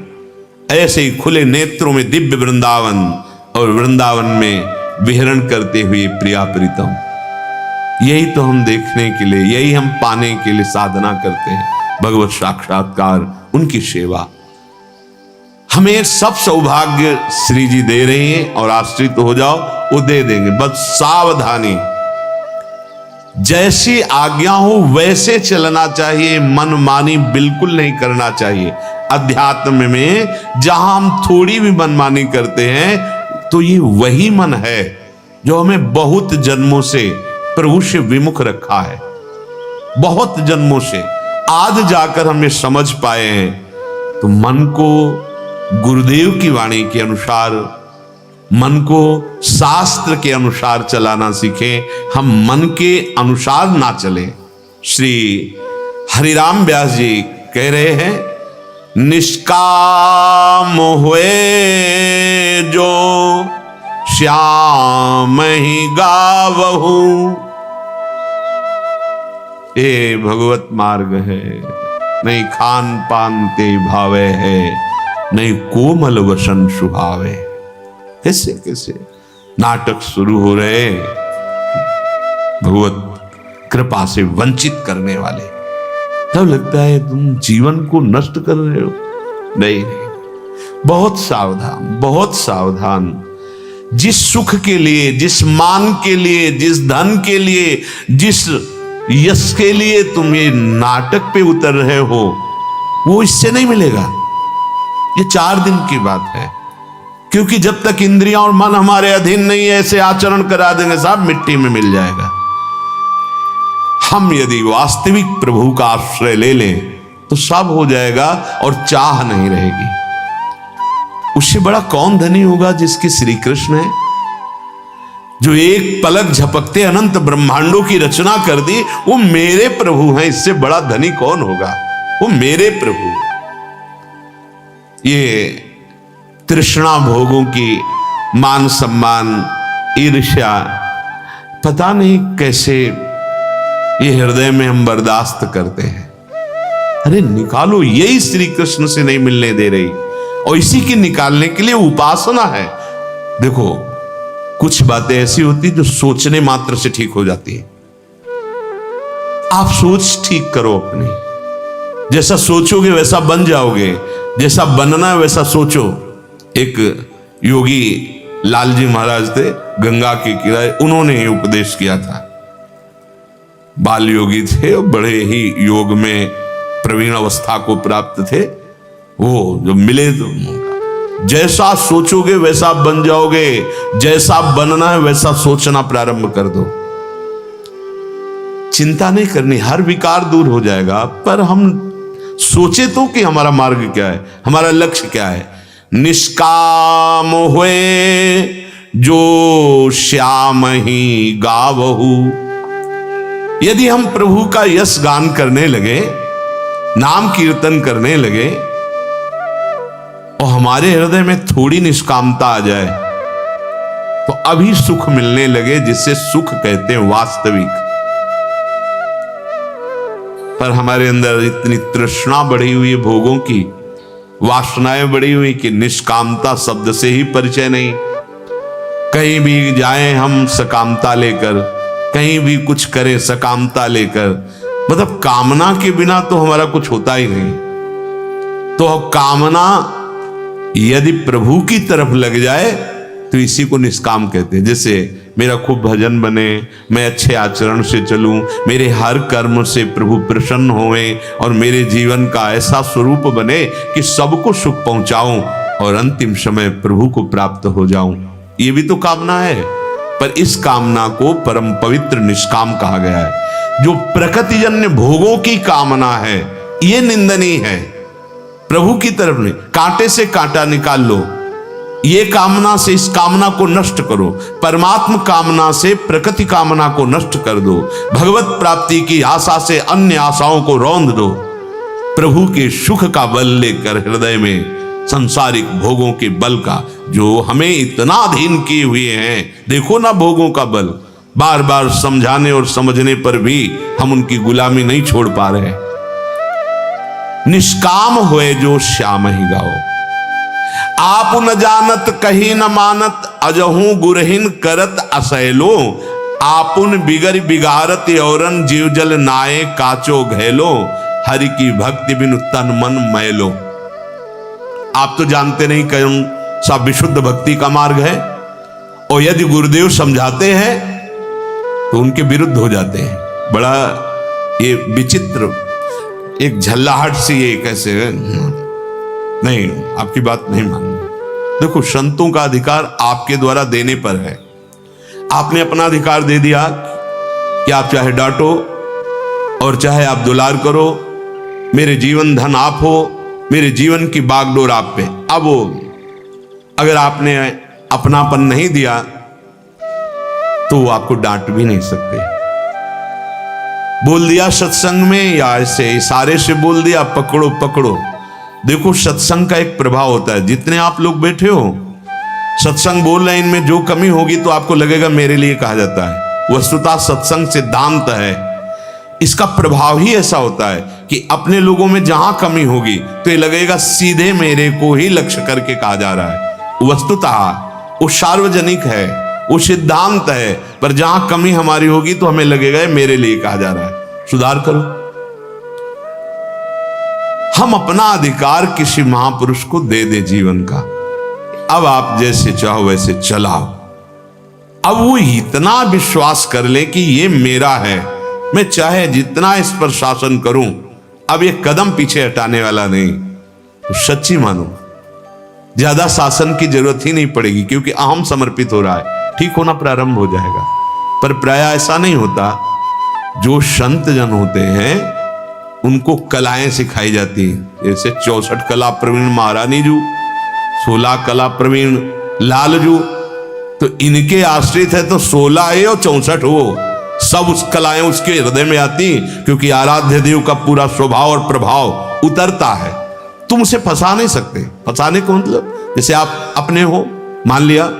ऐसे ही खुले नेत्रों में दिव्य वृंदावन, और वृंदावन में विहरण करते हुए प्रिया प्रीतम। यही तो हम देखने के लिए, यही हम पाने के लिए साधना करते हैं, भगवत साक्षात्कार, उनकी सेवा। हमें सब सौभाग्य श्री जी दे रहे हैं, और आश्रित हो जाओ वो दे देंगे, बस सावधानी। जैसी आज्ञा हो वैसे चलना चाहिए, मनमानी बिल्कुल नहीं करना चाहिए। अध्यात्म में जहां हम थोड़ी भी मनमानी करते हैं तो ये वही मन है जो हमें बहुत जन्मों से प्रभु से विमुख रखा है, बहुत जन्मों से। आज जाकर हमें समझ पाए हैं, तो मन को गुरुदेव की वाणी के अनुसार, मन को शास्त्र के अनुसार चलाना सीखें, हम मन के अनुसार ना चलें। श्री हरिराम व्यास जी कह रहे हैं, निष्काम हुए जो श्याम ही गावहु। ये भगवत मार्ग है, नहीं खान पान ते भावे है, नहीं कोमल वसन सुहावे। कैसे कैसे नाटक शुरू हो रहे, भगवत कृपा से वंचित करने वाले। तब लगता है तुम जीवन को नष्ट कर रहे हो। नहीं, बहुत सावधान, बहुत सावधान। जिस सुख के लिए, जिस मान के लिए, जिस धन के लिए, जिस यश के लिए तुम ये नाटक पे उतर रहे हो, वो इससे नहीं मिलेगा। ये 4 दिन की बात है, क्योंकि जब तक इंद्रियां और मन हमारे अधीन नहीं है, ऐसे आचरण करा देंगे साहब, मिट्टी में मिल जाएगा। हम यदि वास्तविक प्रभु का आश्रय ले लें तो सब हो जाएगा और चाह नहीं रहेगी। उससे बड़ा कौन धनी होगा जिसके श्री कृष्ण है, जो एक पलक झपकते अनंत ब्रह्मांडों की रचना कर दी, वो मेरे प्रभु हैं। इससे बड़ा धनी कौन होगा, वो मेरे प्रभु। ये तृष्णा भोगों की, मान सम्मान, ईर्ष्या, पता नहीं कैसे ये हृदय में हम बर्दाश्त करते हैं। अरे निकालो, यही श्री कृष्ण से नहीं मिलने दे रही, और इसी की निकालने के लिए उपासना है। देखो, कुछ बातें ऐसी होती जो सोचने मात्र से ठीक हो जाती है। आप सोच ठीक करो अपनी, जैसा सोचोगे वैसा बन जाओगे, जैसा बनना है वैसा सोचो। एक योगी लालजी महाराज थे, गंगा के किनारे, उन्होंने ही उपदेश किया था। बाल योगी थे, बड़े ही योग में प्रवीण अवस्था को प्राप्त थे। वो जो मिले तो जैसा सोचोगे वैसा बन जाओगे, जैसा बनना है वैसा सोचना प्रारंभ कर दो। चिंता नहीं करनी, हर विकार दूर हो जाएगा। पर हम सोचे तो कि हमारा मार्ग क्या है, हमारा लक्ष्य क्या है। निष्काम हुए जो श्याम ही गावहु। यदि हम प्रभु का यश गान करने लगे, नाम कीर्तन करने लगे, और हमारे हृदय में थोड़ी निष्कामता आ जाए, तो अभी सुख मिलने लगे, जिससे सुख कहते हैं वास्तविक। पर हमारे अंदर इतनी तृष्णा बढ़ी हुई है भोगों की, वासनाएं बढ़ी हुई कि निष्कामता शब्द से ही परिचय नहीं। कहीं भी जाएं हम सकामता लेकर, कहीं भी कुछ करें सकामता लेकर, मतलब कामना के बिना तो हमारा कुछ होता ही नहीं। तो कामना यदि प्रभु की तरफ लग जाए तो इसी को निष्काम कहते हैं। जैसे मेरा खूब भजन बने, मैं अच्छे आचरण से चलूं, मेरे हर कर्म से प्रभु प्रसन्न होए, और मेरे जीवन का ऐसा स्वरूप बने कि सबको सुख पहुंचाऊं और अंतिम समय प्रभु को प्राप्त हो जाऊं। ये भी तो कामना है, पर इस कामना को परम पवित्र निष्काम कहा गया है। जो प्रकृतिजन्य भोगों की कामना है, ये निंदनीय है, प्रभु की तरफ नहीं। कांटे से कांटा निकाल लो, ये कामना से इस कामना को नष्ट करो। परमात्म कामना से प्रकृति कामना को नष्ट कर दो। भगवत प्राप्ति की आशा से अन्य आशाओं को रौंद दो। प्रभु के सुख का बल लेकर हृदय में संसारिक भोगों के बल का जो हमें इतना अधीन किए हुए हैं। देखो ना भोगों का बल, बार बार समझाने और समझने पर भी हम उनकी गुलामी नहीं छोड़ पा रहे। निष्काम होए जो श्याम ही गाओ, आप न जानत कहीं न मानत, अजहू गुरहिन करत असैलो, आपुन बिगर बिगारत औरन जीव जल नाये काचो घैलो, हरि की भक्ति बिनु तन मन मैलो। आप तो जानते नहीं कौन सा विशुद्ध भक्ति का मार्ग है, और यदि गुरुदेव समझाते हैं तो उनके विरुद्ध हो जाते हैं। बड़ा ये विचित्र, एक झल्लाहट सी, ये कैसे नहीं, आपकी बात नहीं माननी। देखो, संतों का अधिकार आपके द्वारा देने पर है। आपने अपना अधिकार दे दिया कि आप चाहे डांटो और चाहे आप दुलार करो, मेरे जीवन धन आप हो, मेरे जीवन की बागडोर आप पे। अब वो अगर आपने अपनापन नहीं दिया तो वो आपको डांट भी नहीं सकते। बोल दिया सत्संग में या ऐसे इशारे से बोल दिया, पकड़ो पकड़ो। देखो, सत्संग का एक प्रभाव होता है। जितने आप लोग बैठे हो, सत्संग बोल रहे हैं, इनमें जो कमी होगी तो आपको लगेगा मेरे लिए कहा जाता है। वस्तुतः सत्संग सिद्धांत है, इसका प्रभाव ही ऐसा होता है कि अपने लोगों में जहां कमी होगी तो ये लगेगा सीधे मेरे को ही लक्ष्य करके कहा जा रहा है। वस्तुतः वो सार्वजनिक है, वो सिद्धांत है, पर जहां कमी हमारी होगी तो हमें लगेगा मेरे लिए कहा जा रहा है, सुधार करो। हम अपना अधिकार किसी महापुरुष को दे दे जीवन का, अब आप जैसे चाहो वैसे चलाओ। अब वो इतना विश्वास कर ले कि ये मेरा है, मैं चाहे जितना इस पर शासन करूं, अब ये कदम पीछे हटाने वाला नहीं। तो सच्ची मानो, ज्यादा शासन की जरूरत ही नहीं पड़ेगी, क्योंकि अहम समर्पित हो रहा है, ठीक होना प्रारंभ हो जाएगा। पर प्राय ऐसा नहीं होता। जो संत जन होते हैं उनको कलाएं सिखाई जाती हैं, जैसे 64 कला प्रवीण महारानी जू, 16 कला प्रवीण लालजू। तो इनके आश्रित है तो 16 है और 64 हो, सब उस कलाएं उसके हृदय में आती, क्योंकि आराध्य देव का पूरा स्वभाव और प्रभाव उतरता है। तुम उसे फंसा नहीं सकते। फंसाने को मतलब जैसे आप अपने हो, मान लिया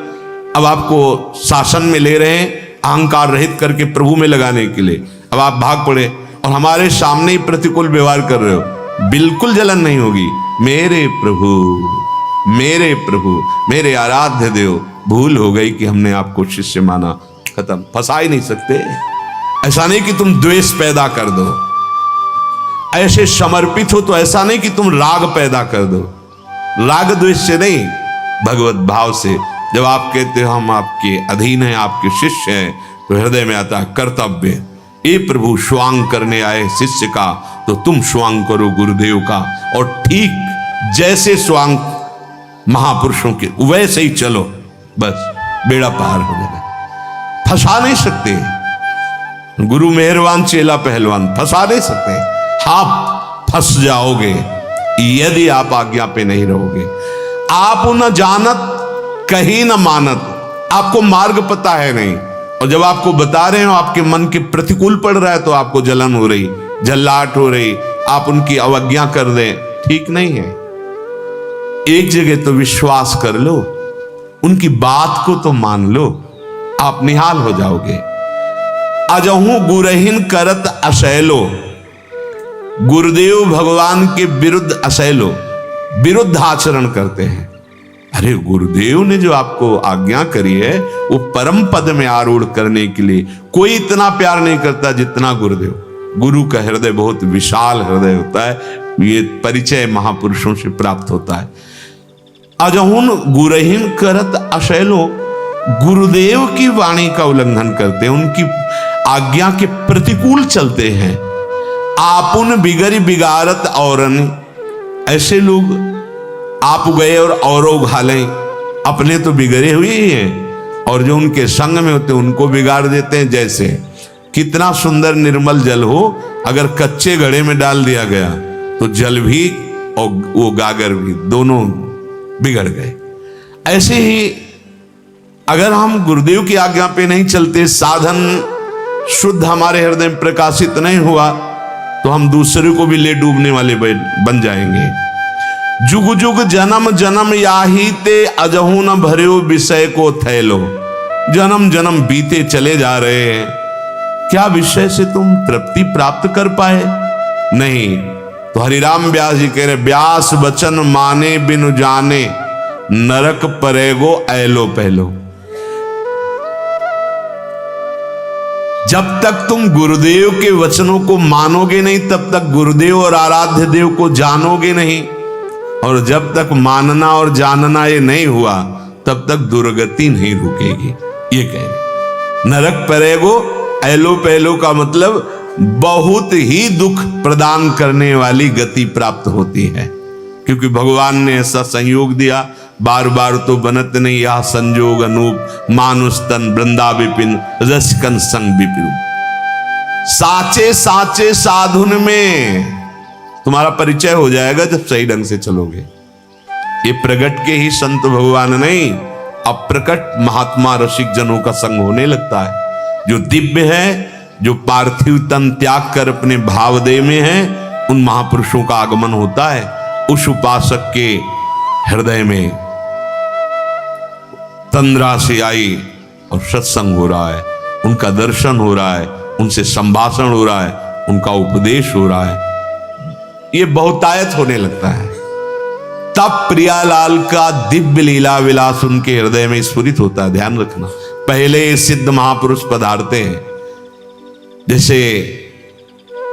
अब आपको शासन में ले रहे हैं अहंकार रहित करके प्रभु में लगाने के लिए, अब आप भाग पड़े और हमारे सामने ही प्रतिकूल व्यवहार कर रहे हो, बिल्कुल जलन नहीं होगी। मेरे प्रभु मेरे आराध्य देव, भूल हो गई कि हमने आपको शिष्य माना, खत्म। फंसा ही नहीं सकते। ऐसा नहीं कि तुम द्वेष पैदा कर दो, ऐसे समर्पित हो तो ऐसा नहीं कि तुम राग पैदा कर दो। राग द्वेष से नहीं, भगवत भाव से। जब आप कहते हो हम आपके अधीन हैं, आपके शिष्य हैं, तो हृदय में आता है कर्तव्य। ये प्रभु स्वांग करने आए शिष्य का, तो तुम स्वांग करो गुरुदेव का, और ठीक जैसे स्वांग महापुरुषों के वैसे ही चलो, बस बेड़ा पार हो जाएगा। फंसा नहीं सकते। गुरु मेहरबान चेला पहलवान, फंसा नहीं सकते। आप फंस जाओगे यदि आप आज्ञा पे नहीं रहोगे। आप न जानत कहीं न मानत, आपको मार्ग पता है नहीं, और जब आपको बता रहे हो आपके मन के प्रतिकूल पड़ रहा है तो आपको जलन हो रही, झल्लाहट हो रही, आप उनकी अवज्ञा कर दें, ठीक नहीं है। एक जगह तो विश्वास कर लो, उनकी बात को तो मान लो, आप निहाल हो जाओगे। अजहू गुरहिन करत असैलो, गुरुदेव भगवान के विरुद्ध असैलो, विरुद्ध आचरण करते हैं। अरे गुरुदेव ने जो आपको आज्ञा करी है वो परम पद में आरूढ़ करने के लिए कोई इतना प्यार नहीं करता जितना गुरुदेव। गुरु का हृदय बहुत विशाल हृदय होता है, ये परिचय महापुरुषों से प्राप्त होता है। अजहुन गुरहिन करत असैलो, गुरुदेव की वाणी का उल्लंघन करते हैं, उनकी आज्ञा के प्रतिकूल चलते हैं। आपुन बिगड़ बिगारत औरन, ऐसे लोग आप गए और औरों घालें, अपने तो बिगड़े हुए ही हैं और जो उनके संग में होते हैं उनको बिगाड़ देते हैं। जैसे कितना सुंदर निर्मल जल हो, अगर कच्चे घड़े में डाल दिया गया तो जल भी और वो गागर भी दोनों बिगड़ गए। ऐसे ही अगर हम गुरुदेव की आज्ञा पे नहीं चलते, साधन शुद्ध हमारे हृदय में प्रकाशित नहीं हुआ, तो हम दूसरे को भी ले डूबने वाले बन जाएंगे। जुग जुग जन्म जन्म याही ते अजहू न भर्यो विषय को थैलो। जन्म जन्म बीते चले जा रहे हैं, क्या विषय से तुम तृप्ति प्राप्त कर पाए? नहीं। तो हरिराम व्यास जी कह रहे, व्यास वचन माने बिनु जाने, नरक परेगो ऐलो पहलो। जब तक तुम गुरुदेव के वचनों को मानोगे नहीं, तब तक गुरुदेव और आराध्य देव को जानोगे नहीं, और जब तक मानना और जानना ये नहीं हुआ, तब तक दुर्गति नहीं रुकेगी। ये कह रहे नरक परेगो ऐलो पहलो का मतलब बहुत ही दुख प्रदान करने वाली गति प्राप्त होती है, क्योंकि भगवान ने ऐसा संयोग दिया। बार बार तो बनत नहीं यह संजोग अनूप, मानुष तन वृंदा विपिन, रसकन संग विपिन। साचे साचे साधुन में तुम्हारा परिचय हो जाएगा जब सही ढंग से चलोगे। ये प्रगट के ही संत भगवान नहीं, अप्रकट महात्मा रसिक जनों का संग होने लगता है। जो दिव्य है, जो पार्थिव तन त्याग कर अपने भावदेह में है, उन महापुरुषों का आगमन होता है। उस उपासक के हृदय में तंद्रा से आई और सत्संग हो रहा है, उनका दर्शन हो रहा है, उनसे संभाषण हो रहा है, उनका उपदेश हो रहा है, ये बहुतायत होने लगता है। तब प्रियालाल का दिव्य लीला विलास उनके हृदय में स्फुरित होता है। ध्यान रखना, पहले सिद्ध महापुरुष पधारते हैं, जैसे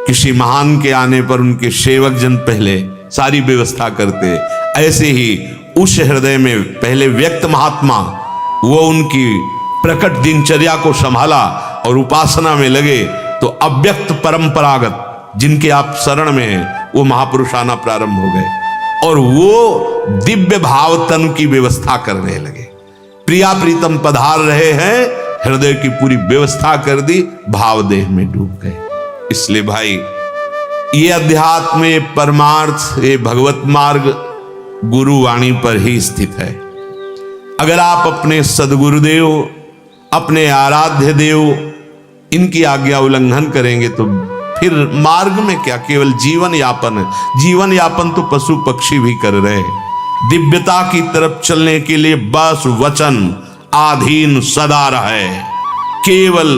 किसी महान के आने पर उनके सेवक जन पहले सारी व्यवस्था करते, ऐसे ही उस हृदय में पहले व्यक्त महात्मा वो उनकी प्रकट दिनचर्या को संभाला और उपासना में लगे, तो अव्यक्त परंपरागत जिनके आप शरण में हैं वो महापुरुष आना प्रारंभ हो गए और वो दिव्य भाव तन की व्यवस्था करने लगे। प्रिया प्रीतम पधार रहे हैं, हृदय की पूरी व्यवस्था कर दी, भाव देह में डूब गए। इसलिए भाई ये अध्यात्म, ये परमार्थ, ये भगवत मार्ग गुरुवाणी पर ही स्थित है। अगर आप अपने सदगुरुदेव, अपने आराध्य देव, इनकी आज्ञा उल्लंघन करेंगे तो फिर मार्ग में क्या, केवल जीवन यापन है। जीवन यापन तो पशु पक्षी भी कर रहे हैं। दिव्यता की तरफ चलने के लिए बस वचन आधीन सदा रहे, केवल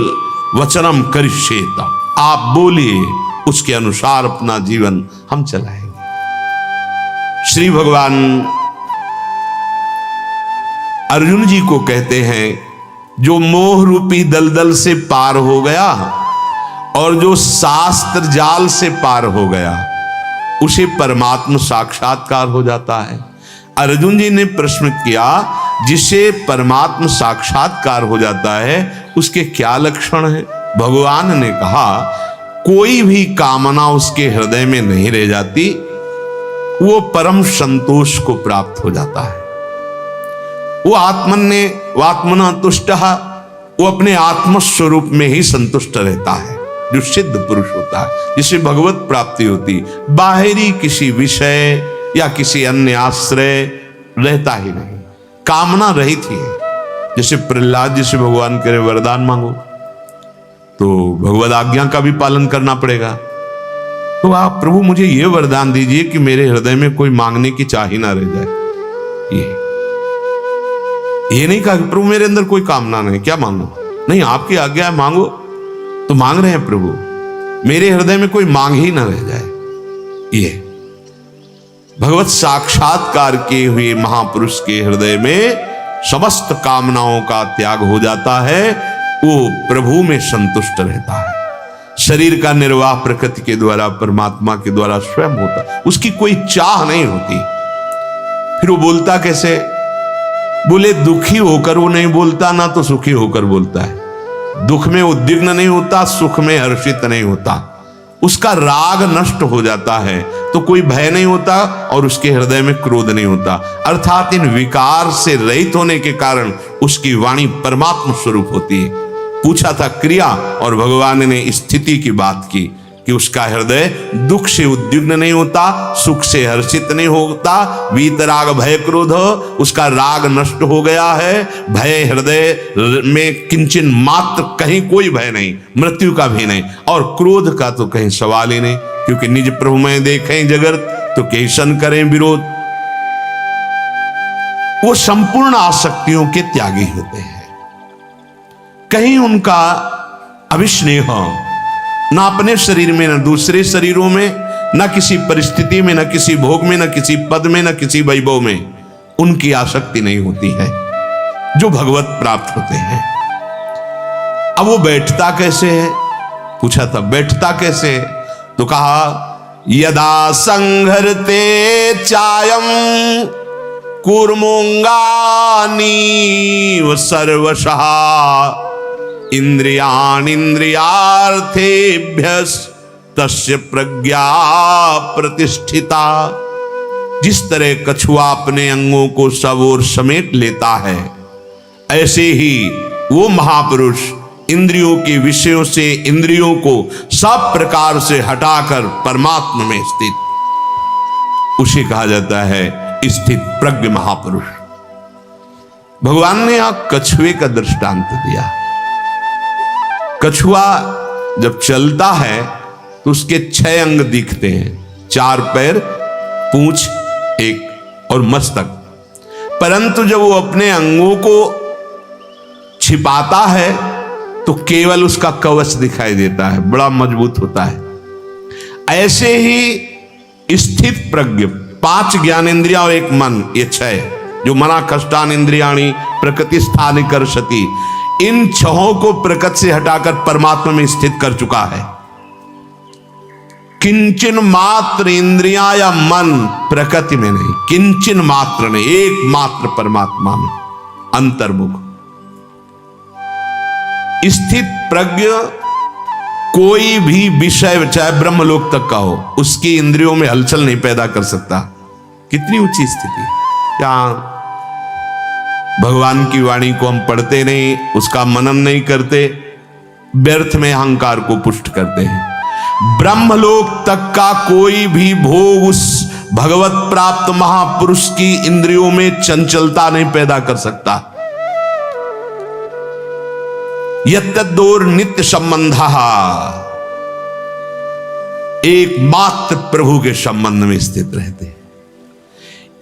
वचनम करिष्येत, आप बोलिए, उसके अनुसार अपना जीवन हम चलाएंगे। श्री भगवान अर्जुन जी को कहते हैं, जो मोह रूपी दलदल से पार हो गया और जो शास्त्र जाल से पार हो गया, उसे परमात्मा साक्षात्कार हो जाता है। अर्जुन जी ने प्रश्न किया, जिसे परमात्मा साक्षात्कार हो जाता है उसके क्या लक्षण है? भगवान ने कहा, कोई भी कामना उसके हृदय में नहीं रह जाती, वो परम संतोष को प्राप्त हो जाता है। वो आत्मना तुष्ट, वो अपने आत्मस्वरूप में ही संतुष्ट रहता है, जो सिद्ध पुरुष होता है, जिसे भगवत प्राप्ति होती, बाहरी किसी विषय या किसी अन्य आश्रय रहता ही नहीं, कामना रहित ही है। जैसे प्रहलाद जी से भगवान करे वरदान मांगो तो भगवद आज्ञा का भी पालन करना पड़ेगा। तो आप प्रभु मुझे ये वरदान दीजिए कि मेरे हृदय में कोई मांगने की चाह ही ना रह जाए। ये नहीं कहा कि प्रभु मेरे अंदर कोई कामना नहीं, क्या मांगो? नहीं, आपकी आज्ञा है मांगो, तो मांग रहे हैं प्रभु, मेरे हृदय में कोई मांग ही ना रह जाए। ये भगवत साक्षात्कार किए हुए महापुरुष के हृदय में समस्त कामनाओं का त्याग हो जाता है, वो प्रभु में संतुष्ट रहता है। शरीर का निर्वाह प्रकृति के द्वारा, परमात्मा के द्वारा स्वयं होता, उसकी कोई चाह नहीं होती। फिर वो बोलता कैसे? बोले दुखी होकर वो नहीं बोलता, ना तो सुखी होकर बोलता है। दुख में उद्विग्न नहीं होता, सुख में हर्षित नहीं होता, उसका राग नष्ट हो जाता है, तो कोई भय नहीं होता और उसके हृदय में क्रोध नहीं होता। अर्थात इन विकार से रहित होने के कारण उसकी वाणी परमात्मा स्वरूप होती है। पूछा था क्रिया, और भगवान ने स्थिति की बात की कि उसका हृदय दुख से उद्विग्न नहीं होता, सुख से हर्षित नहीं होता, वीतराग भय क्रोध, उसका राग नष्ट हो गया है, भय हृदय में किंचन मात्र कहीं कोई भय नहीं, मृत्यु का भी नहीं, और क्रोध का तो कहीं सवाल ही नहीं, क्योंकि निज प्रभु में देखें जगत तो कैसन करें विरोध। वो संपूर्ण आसक्तियों के त्यागी होते हैं। कहीं उनका अभिस्नेह ना अपने शरीर में, न दूसरे शरीरों में, न किसी परिस्थिति में, न किसी भोग में, न किसी पद में, न किसी वैभव में उनकी आसक्ति नहीं होती है जो भगवत प्राप्त होते हैं। अब वो बैठता कैसे है, पूछा था बैठता कैसे है, तो कहा यदा संघरते चायम कूर्मोंगानी सर्वशः इंद्रियार्थेभ्यस् तस्य प्रज्ञा प्रतिष्ठिता। जिस तरह कछुआ अपने अंगों को सब ओर समेट लेता है, ऐसे ही वो महापुरुष इंद्रियों के विषयों से इंद्रियों को सब प्रकार से हटाकर परमात्मा में स्थित, उसे कहा जाता है स्थित प्रज्ञ महापुरुष। भगवान ने यहां कछुए का दृष्टांत दिया। कछुआ जब चलता है तो उसके 6 अंग दिखते हैं, 4 पैर, पूंछ एक और मस्तक। परंतु जब वो अपने अंगों को छिपाता है तो केवल उसका कवच दिखाई देता है, बड़ा मजबूत होता है। ऐसे ही स्थित प्रज्ञ 5 ज्ञानेंद्रियां और 1 मन, ये 6 जो मना कष्टान इंद्रियाणी प्रकृति स्थान करशति, इन 6 को प्रकृति से हटाकर परमात्मा में स्थित कर चुका है। किंचन मात्र इंद्रियां या मन प्रकृति में नहीं, किंचन मात्र नहीं, एकमात्र परमात्मा में अंतर्मुख स्थित प्रज्ञ कोई भी विषय चाहे ब्रह्मलोक तक का हो, उसकी इंद्रियों में हलचल नहीं पैदा कर सकता। कितनी ऊंची स्थिति। क्या भगवान की वाणी को हम पढ़ते नहीं, उसका मनन नहीं करते, व्यर्थ में अहंकार को पुष्ट करते हैं। ब्रह्मलोक तक का कोई भी भोग उस भगवत प्राप्त महापुरुष की इंद्रियों में चंचलता नहीं पैदा कर सकता। यत्तद्दोर नित्य संबंधा, एकमात्र प्रभु के संबंध में स्थित रहते हैं।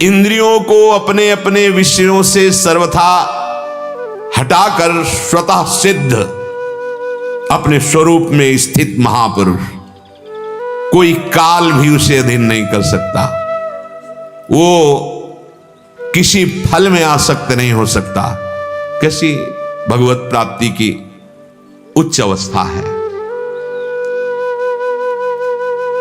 इंद्रियों को अपने अपने विषयों से सर्वथा हटाकर स्वतः सिद्ध अपने स्वरूप में स्थित महापुरुष, कोई काल भी उसे अधीन नहीं कर सकता। वो किसी फल में आसक्त नहीं हो सकता। कैसी भगवत प्राप्ति की उच्च अवस्था है।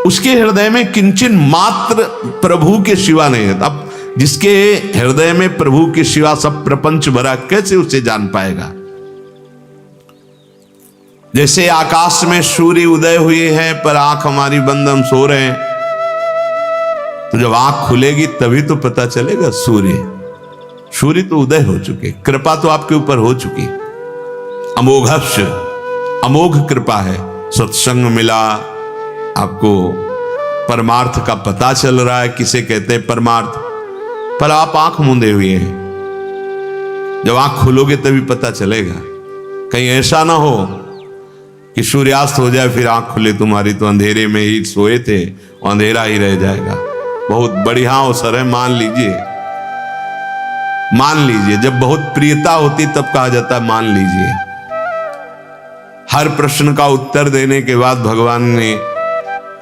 उसके हृदय में किंचन मात्र प्रभु के सिवा नहीं है। अब जिसके हृदय में प्रभु के सिवा सब प्रपंच भरा, कैसे उसे जान पाएगा। जैसे आकाश में सूर्य उदय हुए हैं पर आंख हमारी बंद, हम सो रहे हैं, तो जब आंख खुलेगी तभी तो पता चलेगा। सूर्य तो उदय हो चुके, कृपा तो आपके ऊपर हो चुकी, अमोघस्य अमोघ कृपा है। सत्संग मिला, आपको परमार्थ का पता चल रहा है, किसे कहते हैं परमार्थ, पर आप आंख मूंदे हुए हैं। जब आंख खोलोगे तभी पता चलेगा। कहीं ऐसा ना हो कि सूर्यास्त हो जाए फिर आंख खुले तुम्हारी, तो अंधेरे में ही सोए थे, अंधेरा ही रह जाएगा। बहुत बढ़िया अवसर है, मान लीजिए। जब बहुत प्रियता होती तब कहा जाता है मान लीजिए। हर प्रश्न का उत्तर देने के बाद भगवान ने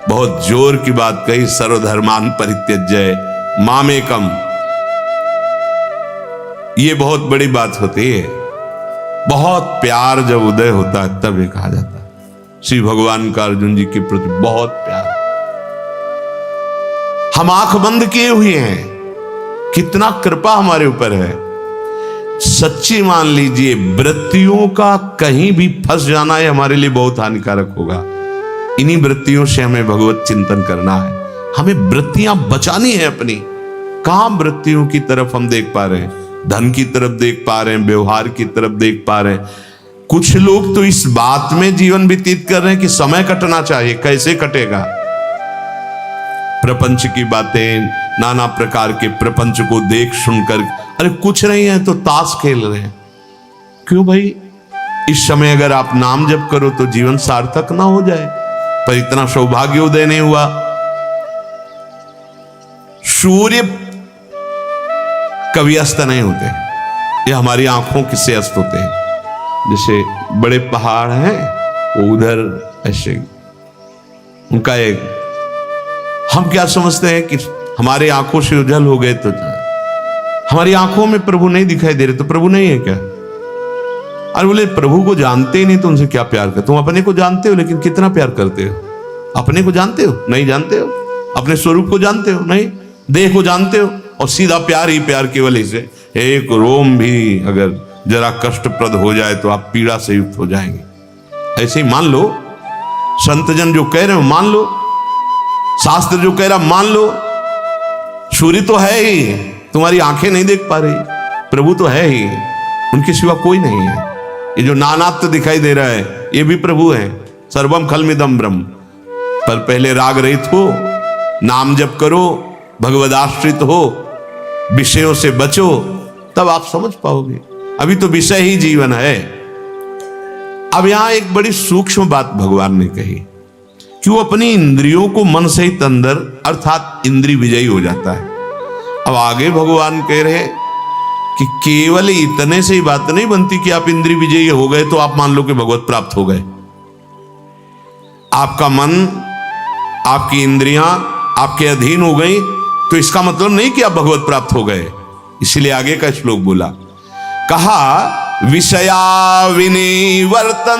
बहुत जोर की बात कही, सर्वधर्मान परित्यज्य मामेकम। ये बहुत बड़ी बात होती है। बहुत प्यार जब उदय होता है तब ये कहा जाता है। श्री भगवान का अर्जुन जी के प्रति बहुत प्यार। हम आंख बंद किए हुए हैं, कितना कृपा हमारे ऊपर है। सच्ची मान लीजिए, वृत्तियों का कहीं भी फंस जाना है हमारे लिए बहुत हानिकारक होगा। इन्हीं वृत्तियों से हमें भगवत चिंतन करना है। हमें वृत्तियां बचानी है अपनी। कहां वृत्तियों की तरफ हम देख पा रहे हैं? धन की तरफ देख पा रहे हैं, व्यवहार की तरफ देख पा रहे हैं। कुछ लोग तो इस बात में जीवन व्यतीत कर रहे हैं कि समय कटना चाहिए। कैसे कटेगा? प्रपंच की बातें, नाना प्रकार के प्रपंच को देख सुनकर, अरे कुछ नहीं है तो ताश खेल रहे हैं। क्यों भाई? इस समय अगर आप नाम जप करो तो जीवन सार्थक ना हो जाए, पर इतना सौभाग्योदय नहीं हुआ। सूर्य कभी अस्त नहीं होते, ये हमारी आंखों किससे अस्त होते हैं। जैसे बड़े पहाड़ हैं वो उधर ऐसे उनका एक, हम क्या समझते हैं कि हमारे आंखों से उजल हो गए तो हमारी आंखों में प्रभु नहीं दिखाई दे रहे तो प्रभु नहीं है क्या? अरे बोले प्रभु को जानते ही नहीं तो उनसे क्या प्यार करते? तुम अपने को जानते हो लेकिन कितना प्यार करते हो? अपने को जानते हो? नहीं जानते हो। अपने स्वरूप को जानते हो? नहीं। देह को जानते हो? और सीधा प्यार ही प्यार केवल इसे, एक रोम भी अगर जरा कष्टप्रद हो जाए तो आप पीड़ा से युक्त हो जाएंगे। ऐसे ही मान लो, संतजन जो कह रहे हो मान लो, शास्त्र जो कह रहा मान लो। सूर्य तो है ही, तुम्हारी आंखें नहीं देख पा रही, प्रभु तो है ही, उनके सिवा कोई नहीं है। ये जो नानात्व दिखाई दे रहा है ये भी प्रभु है। सर्वम खलमिदम ब्रह्म। पर पहले राग रहित हो, नाम जप करो, भगवदाश्रित हो, विषयों से बचो, तब आप समझ पाओगे। अभी तो विषय ही जीवन है। अब यहां एक बड़ी सूक्ष्म बात भगवान ने कही कि वो अपनी इंद्रियों को मन सहित अंदर अर्थात इंद्रिय विजयी हो जाता है। अब आगे भगवान कह रहे कि केवल इतने से ही बात नहीं बनती कि आप इंद्रिय विजयी हो गए तो आप मान लो कि भगवत प्राप्त हो गए। आपका मन, आपकी इंद्रियां आपके अधीन हो गई तो इसका मतलब नहीं कि आप भगवत प्राप्त हो गए। इसलिए आगे का श्लोक बोला, कहा विषया विनिवर्तन्ते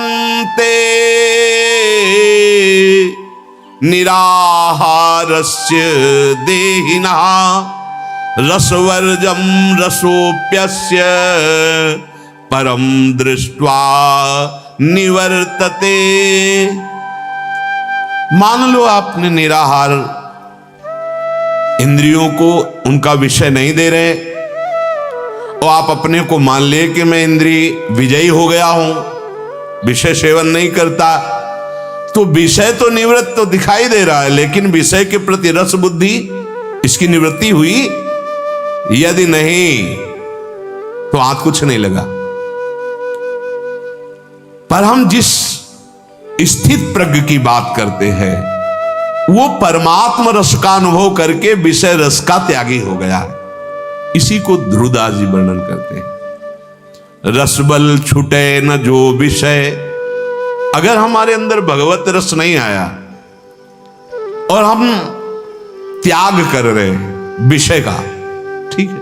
निराहारस्य देहिना रसवर्जम रसोप्यस्य परम दृष्ट्वा निवर्तते। मान लो आपने निराहार इंद्रियों को उनका विषय नहीं दे रहे और आप अपने को मान ले कि मैं इंद्रिय विजयी हो गया हूं, विषय सेवन नहीं करता, तो विषय तो निवृत्त तो दिखाई दे रहा है, लेकिन विषय के प्रति रस बुद्धि इसकी निवृत्ति हुई? यदि नहीं तो हाथ कुछ नहीं लगा। पर हम जिस स्थित प्रज्ञ की बात करते हैं वो परमात्मा रस का अनुभव करके विषय रस का त्यागी हो गया है। इसी को ध्रुवदास जी वर्णन करते हैं, रसबल छूटे न जो विषय। अगर हमारे अंदर भगवत रस नहीं आया और हम त्याग कर रहे हैं विषय का, ठीक है,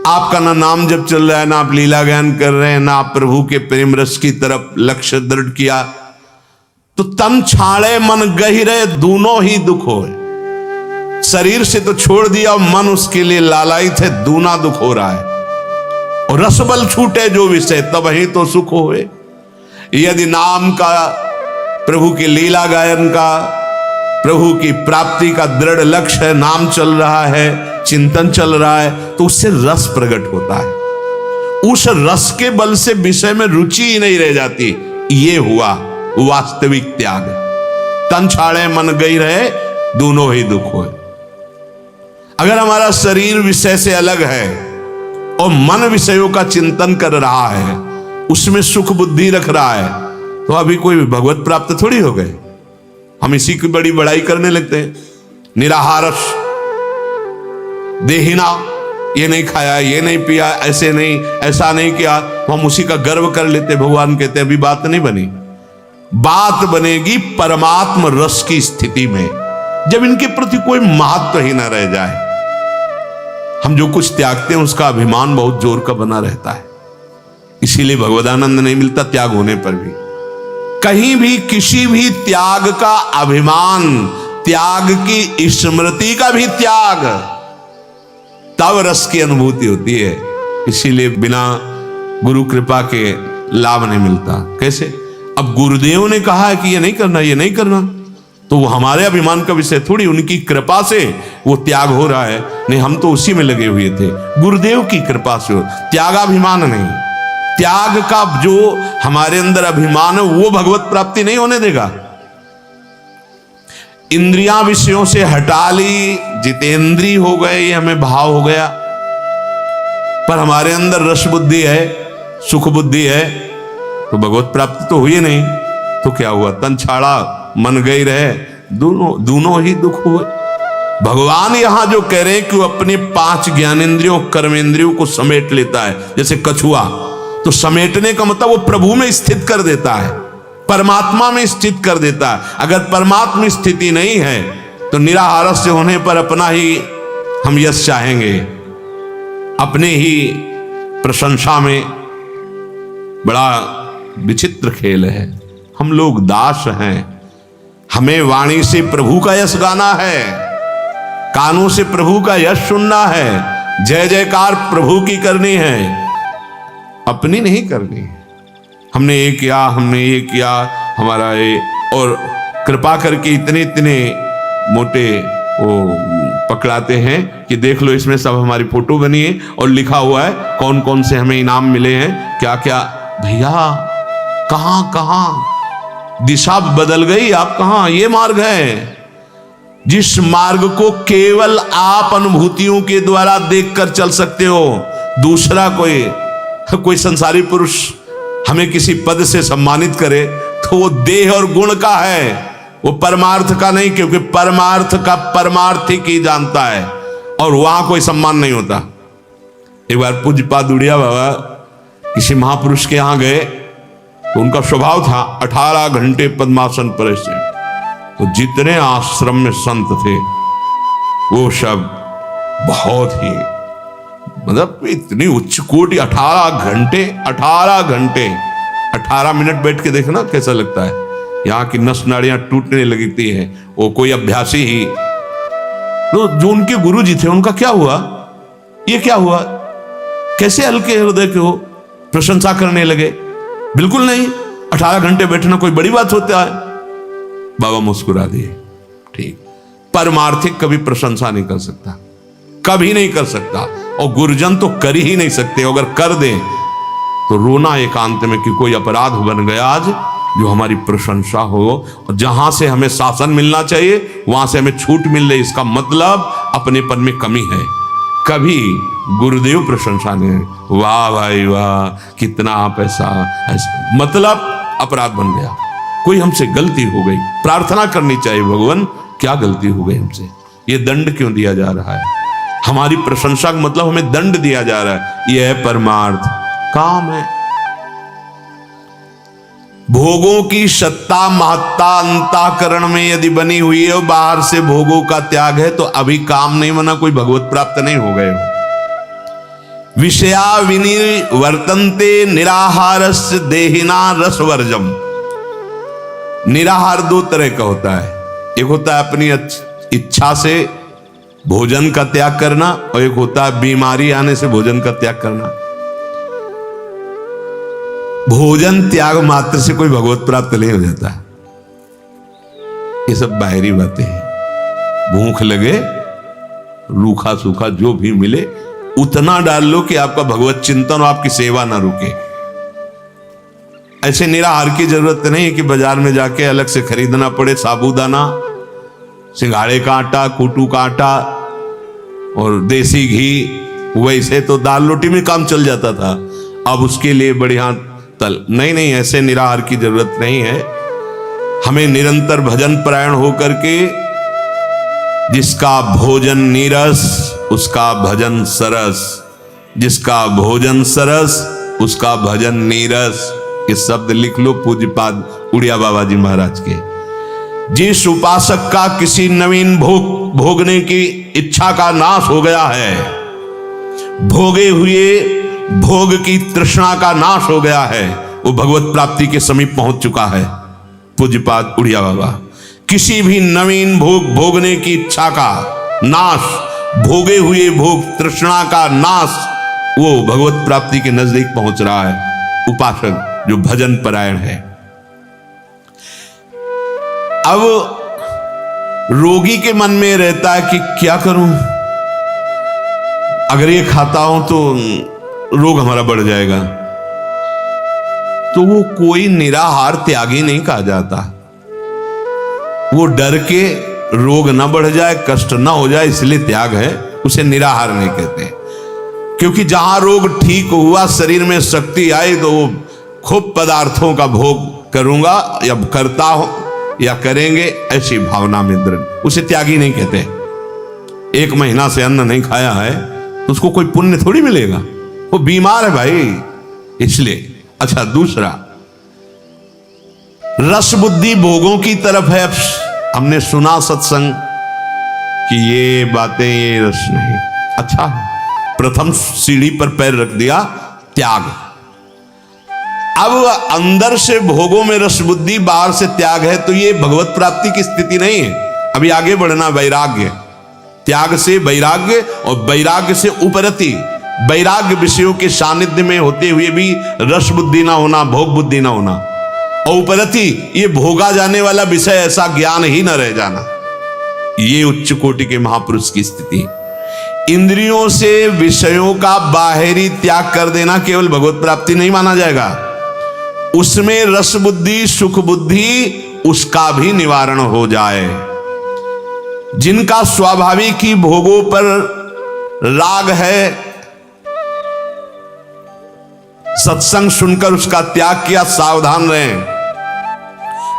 आपका ना नाम जब चल रहा है, ना आप लीला ज्ञान कर रहे हैं, ना आप प्रभु के प्रेम रस की तरफ लक्ष्य दृढ़ किया, तो तन छाड़े मन गहिरे दोनों ही दुख होए। शरीर से तो छोड़ दिया, मन उसके लिए लालायित है, दूना दुख हो रहा है। और रसबल छूटे जो विषय तब ही तो सुख होए। यदि नाम का, प्रभु के लीला गायन का, प्रभु की प्राप्ति का दृढ़ लक्ष्य है, नाम चल रहा है, चिंतन चल रहा है, तो उससे रस प्रकट होता है। उस रस के बल से विषय में रुचि ही नहीं रह जाती। ये हुआ वास्तविक त्याग। तन छाड़े मन गई रहे दोनों ही दुख होए। अगर हमारा शरीर विषय से अलग है और मन विषयों का चिंतन कर रहा है, उसमें सुख बुद्धि रख रहा है, तो अभी कोई भगवत प्राप्त थोड़ी हो गए। हम इसी की बड़ी बड़ाई करने लगते हैं। निराहारस देहिना, ये नहीं खाया, ये नहीं पिया, ऐसे नहीं, ऐसा नहीं किया, तो हम उसी का गर्व कर लेते। भगवान कहते अभी बात नहीं बनी। बात बनेगी परमात्म रस की स्थिति में, जब इनके प्रति कोई महत्व ही ना रह जाए। हम जो कुछ त्यागते हैं उसका अभिमान बहुत जोर का बना रहता है। इसीलिए भगवदानंद नहीं मिलता त्याग होने पर भी। कहीं भी किसी भी त्याग का अभिमान, त्याग की स्मृति का भी त्याग, तब रस की अनुभूति होती है। इसीलिए बिना गुरु कृपा के लाभ नहीं मिलता। कैसे? अब गुरुदेव ने कहा है कि ये नहीं करना, ये नहीं करना, तो वो हमारे अभिमान का विषय थोड़ी, उनकी कृपा से वो त्याग हो रहा है। नहीं, हम तो उसी में लगे हुए थे, गुरुदेव की कृपा से हो। त्यागाभिमान नहीं, त्याग का जो हमारे अंदर अभिमान है वो भगवत प्राप्ति नहीं होने देगा। इंद्रियां विषयों से हटा ली, जितेंद्री हो गए, ये हमें भाव हो गया, पर हमारे अंदर रस बुद्धि है, सुख बुद्धि है, तो भगवत प्राप्ति तो हुई नहीं। तो क्या हुआ? तन छाड़ा मन गई रहे, दोनों ही दुख हुए। भगवान यहां जो कह रहे हैं कि वो अपने 5 ज्ञानेंद्रियों कर्मेंद्रियों को समेट लेता है, जैसे कछुआ, तो समेटने का मतलब वो प्रभु में स्थित कर देता है, परमात्मा में स्थित कर देता है। अगर परमात्मा स्थिति नहीं है तो निराहारस्य होने पर अपना ही हम यश चाहेंगे, अपने ही प्रशंसा में। बड़ा विचित्र खेल है। हम लोग दास हैं, हमें वाणी से प्रभु का यश गाना है, कानों से प्रभु का यश सुनना है, जय जयकार प्रभु की करनी है, अपनी नहीं करनी है। हमने ये किया, हमने ये किया, हमारा ये, और कृपा करके इतने इतने मोटे वो पकड़ाते हैं कि देख लो इसमें सब हमारी फोटो बनी है और लिखा हुआ है कौन कौन से हमें इनाम मिले हैं, क्या क्या। भैया कहां कहां दिशा बदल गई, आप कहां, ये मार्ग है जिस मार्ग को केवल आप अनुभूतियों के द्वारा देखकर चल सकते हो। दूसरा कोई संसारी पुरुष हमें किसी पद से सम्मानित करे तो वो देह और गुण का है, वो परमार्थ का नहीं, क्योंकि परमार्थ का परमार्थिक ही जानता है और वहां कोई सम्मान नहीं होता। एक बार पूज्यपाद उड़िया बाबा किसी महापुरुष के यहां गए तो उनका स्वभाव था 18 घंटे पद्मासन पर से, तो जितने आश्रम में संत थे वो सब बहुत ही मतलब इतनी उच्च कोटि। 18 घंटे 18 मिनट बैठ के देखना कैसा लगता है। यहाँ की नस नाड़ियां टूटने लगती है। वो कोई अभ्यासी ही, तो जो उनके गुरु जी थे उनका क्या हुआ, ये क्या हुआ, कैसे हल्के हृदय के हो, प्रशंसा करने लगे। बिल्कुल नहीं, 18 घंटे बैठना कोई बड़ी बात होता है। बाबा मुस्कुरा दिए, ठीक, परमार्थिक कभी प्रशंसा नहीं कर सकता, कभी नहीं कर सकता, और गुरुजन तो कर ही नहीं सकते। अगर कर दें तो रोना एकांत में कि कोई अपराध बन गया आज जो हमारी प्रशंसा हो, और जहां से हमें शासन मिलना चाहिए वहां से हमें छूट मिल रही, इसका मतलब अपनेपन में कमी है। कभी गुरुदेव प्रशंसा नहीं, वाह भाई वाह कितना आप ऐसा, मतलब अपराध बन गया, कोई हमसे गलती हो गई। प्रार्थना करनी चाहिए, भगवान क्या गलती हो गई हमसे, ये दंड क्यों दिया जा रहा है, हमारी प्रशंसा का मतलब हमें दंड दिया जा रहा है। यह परमार्थ काम है। भोगों की सत्ता महत्ता अंतःकरण में यदि बनी हुई है और बाहर से भोगों का त्याग है तो अभी काम नहीं बना, कोई भगवत प्राप्त नहीं हो गए हो। विषया विनिवर्तन्ते निराहारस्य देहिना रसवर्जम। निराहार 2 तरह का होता है, एक होता है अपनी इच्छा से भोजन का त्याग करना, और एक होता है बीमारी आने से भोजन का त्याग करना। भोजन त्याग मात्र से कोई भगवत प्राप्त नहीं हो जाता, ये सब बाहरी बातें हैं। भूख लगे, रूखा सूखा जो भी मिले उतना डाल लो कि आपका भगवत चिंतन और आपकी सेवा ना रुके। ऐसे निराहार की जरूरत नहीं है कि बाजार में जाके अलग से खरीदना पड़े साबूदाना, सिंघाड़े का आटा, कूटू का आटा और देसी घी। वैसे तो दाल रोटी में काम चल जाता था, अब उसके लिए बढ़िया तल नहीं, ऐसे निराहार की जरूरत नहीं है। हमें निरंतर भजन परायण होकर के जिसका भोजन नीरस उसका भजन सरस, जिसका भोजन सरस उसका भजन नीरस, ये शब्द लिख लो पूज्यपाद उड़िया बाबा जी महाराज के। जिस उपासक का किसी नवीन भोगने की इच्छा का नाश हो गया है, भोगे हुए भोग की तृष्णा का नाश हो गया है, वो भगवत प्राप्ति के समीप पहुंच चुका है। पूज्यपाद उड़िया बाबा, किसी भी नवीन भोग भोगने की इच्छा का नाश, भोगे हुए भोग तृष्णा का नाश, वो भगवत प्राप्ति के नजदीक पहुंच रहा है उपासक जो भजन परायण है। अब रोगी के मन में रहता है कि क्या करूं, अगर ये खाता हूं तो रोग हमारा बढ़ जाएगा, तो वो कोई निराहार त्यागी नहीं कहा जाता। वो डर के रोग ना बढ़ जाए, कष्ट ना हो जाए इसलिए त्याग है, उसे निराहार नहीं कहते। क्योंकि जहां रोग ठीक हुआ, शरीर में शक्ति आई, तो वो खूब पदार्थों का भोग करूंगा या करता हूं या करेंगे, ऐसी भावना में दृढ़, उसे त्यागी नहीं कहते। 1 महीना से अन्न नहीं खाया है तो उसको कोई पुण्य थोड़ी मिलेगा, वो बीमार है भाई, इसलिए। अच्छा, दूसरा, रस बुद्धि भोगों की तरफ है। हमने सुना सत्संग कि ये बातें, ये रस नहीं, अच्छा है, प्रथम सीढ़ी पर पैर रख दिया, त्याग। अब अंदर से भोगों में रस बुद्धि, बाहर से त्याग है, तो ये भगवत प्राप्ति की स्थिति नहीं है। अभी आगे बढ़ना, वैराग्य, त्याग से वैराग्य, और वैराग्य से उपरति। वैराग्य विषयों के सानिध्य में होते हुए भी रस बुद्धि ना होना, भोग बुद्धि ना होना, और उपरति ये भोगा जाने वाला विषय, ऐसा ज्ञान ही न रह जाना। ये उच्च कोटि के महापुरुष की स्थिति। इंद्रियों से विषयों का बाहरी त्याग कर देना केवल भगवत प्राप्ति नहीं माना जाएगा, उसमें रस बुद्धि, सुख बुद्धि, उसका भी निवारण हो जाए। जिनका स्वाभाविक ही भोगों पर राग है, सत्संग सुनकर उसका त्याग किया, सावधान रहें।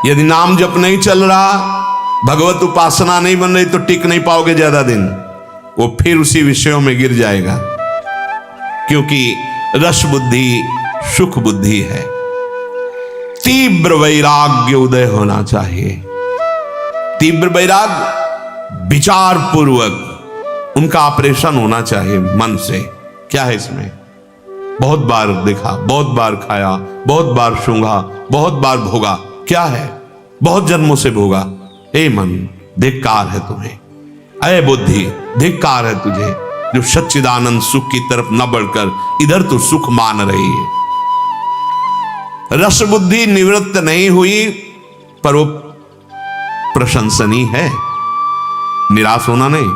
यदि नाम जप नहीं चल रहा, भगवत उपासना नहीं बन रही, तो टिक नहीं पाओगे ज्यादा दिन, वो फिर उसी विषयों में गिर जाएगा, क्योंकि रस बुद्धि सुख बुद्धि है। तीव्र वैराग्य उदय होना चाहिए। तीव्र वैराग्य, विचार पूर्वक उनका ऑपरेशन होना चाहिए मन से। क्या है इसमें? बहुत बार देखा, बहुत बार खाया, बहुत बार सूंघा, बहुत बार भोगा। क्या है? बहुत जन्मों से भोगा। ए मन, धिक्कार है तुम्हें, अय बुद्धि धिक्कार है तुझे, जो सच्चिदानंद सुख की तरफ न बढ़कर इधर तो सुख मान रही है। रस बुद्धि निवृत्त नहीं हुई, पर वो प्रशंसनीय है, निराश होना नहीं,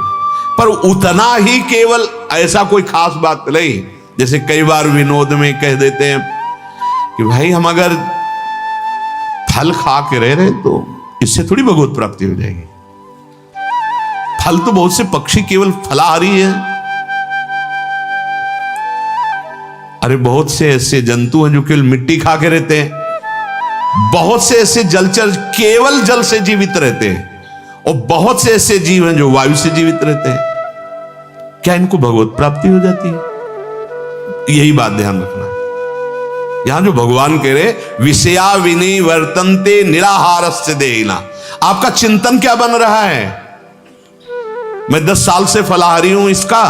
पर उतना ही, केवल ऐसा कोई खास बात नहीं। जैसे कई बार विनोद में कह देते हैं कि भाई हम अगर फल खा के रह रहे तो इससे थोड़ी भगवत प्राप्ति हो जाएगी। फल तो बहुत से पक्षी केवल फलाहारी है। अरे बहुत से ऐसे जंतु हैं जो केवल मिट्टी खा के रहते हैं, बहुत से ऐसे जलचर केवल जल से जीवित रहते हैं, और बहुत से ऐसे जीव हैं जो वायु से जीवित रहते हैं। क्या इनको भगवत प्राप्ति हो जाती है? यही बात ध्यान रखना है। यहां जो भगवान कह रहे, विषया विनिवर्तन्ते निराहारस्य देहिना, आपका चिंतन क्या बन रहा है? मैं 10 साल से फलाहारी हूं, इसका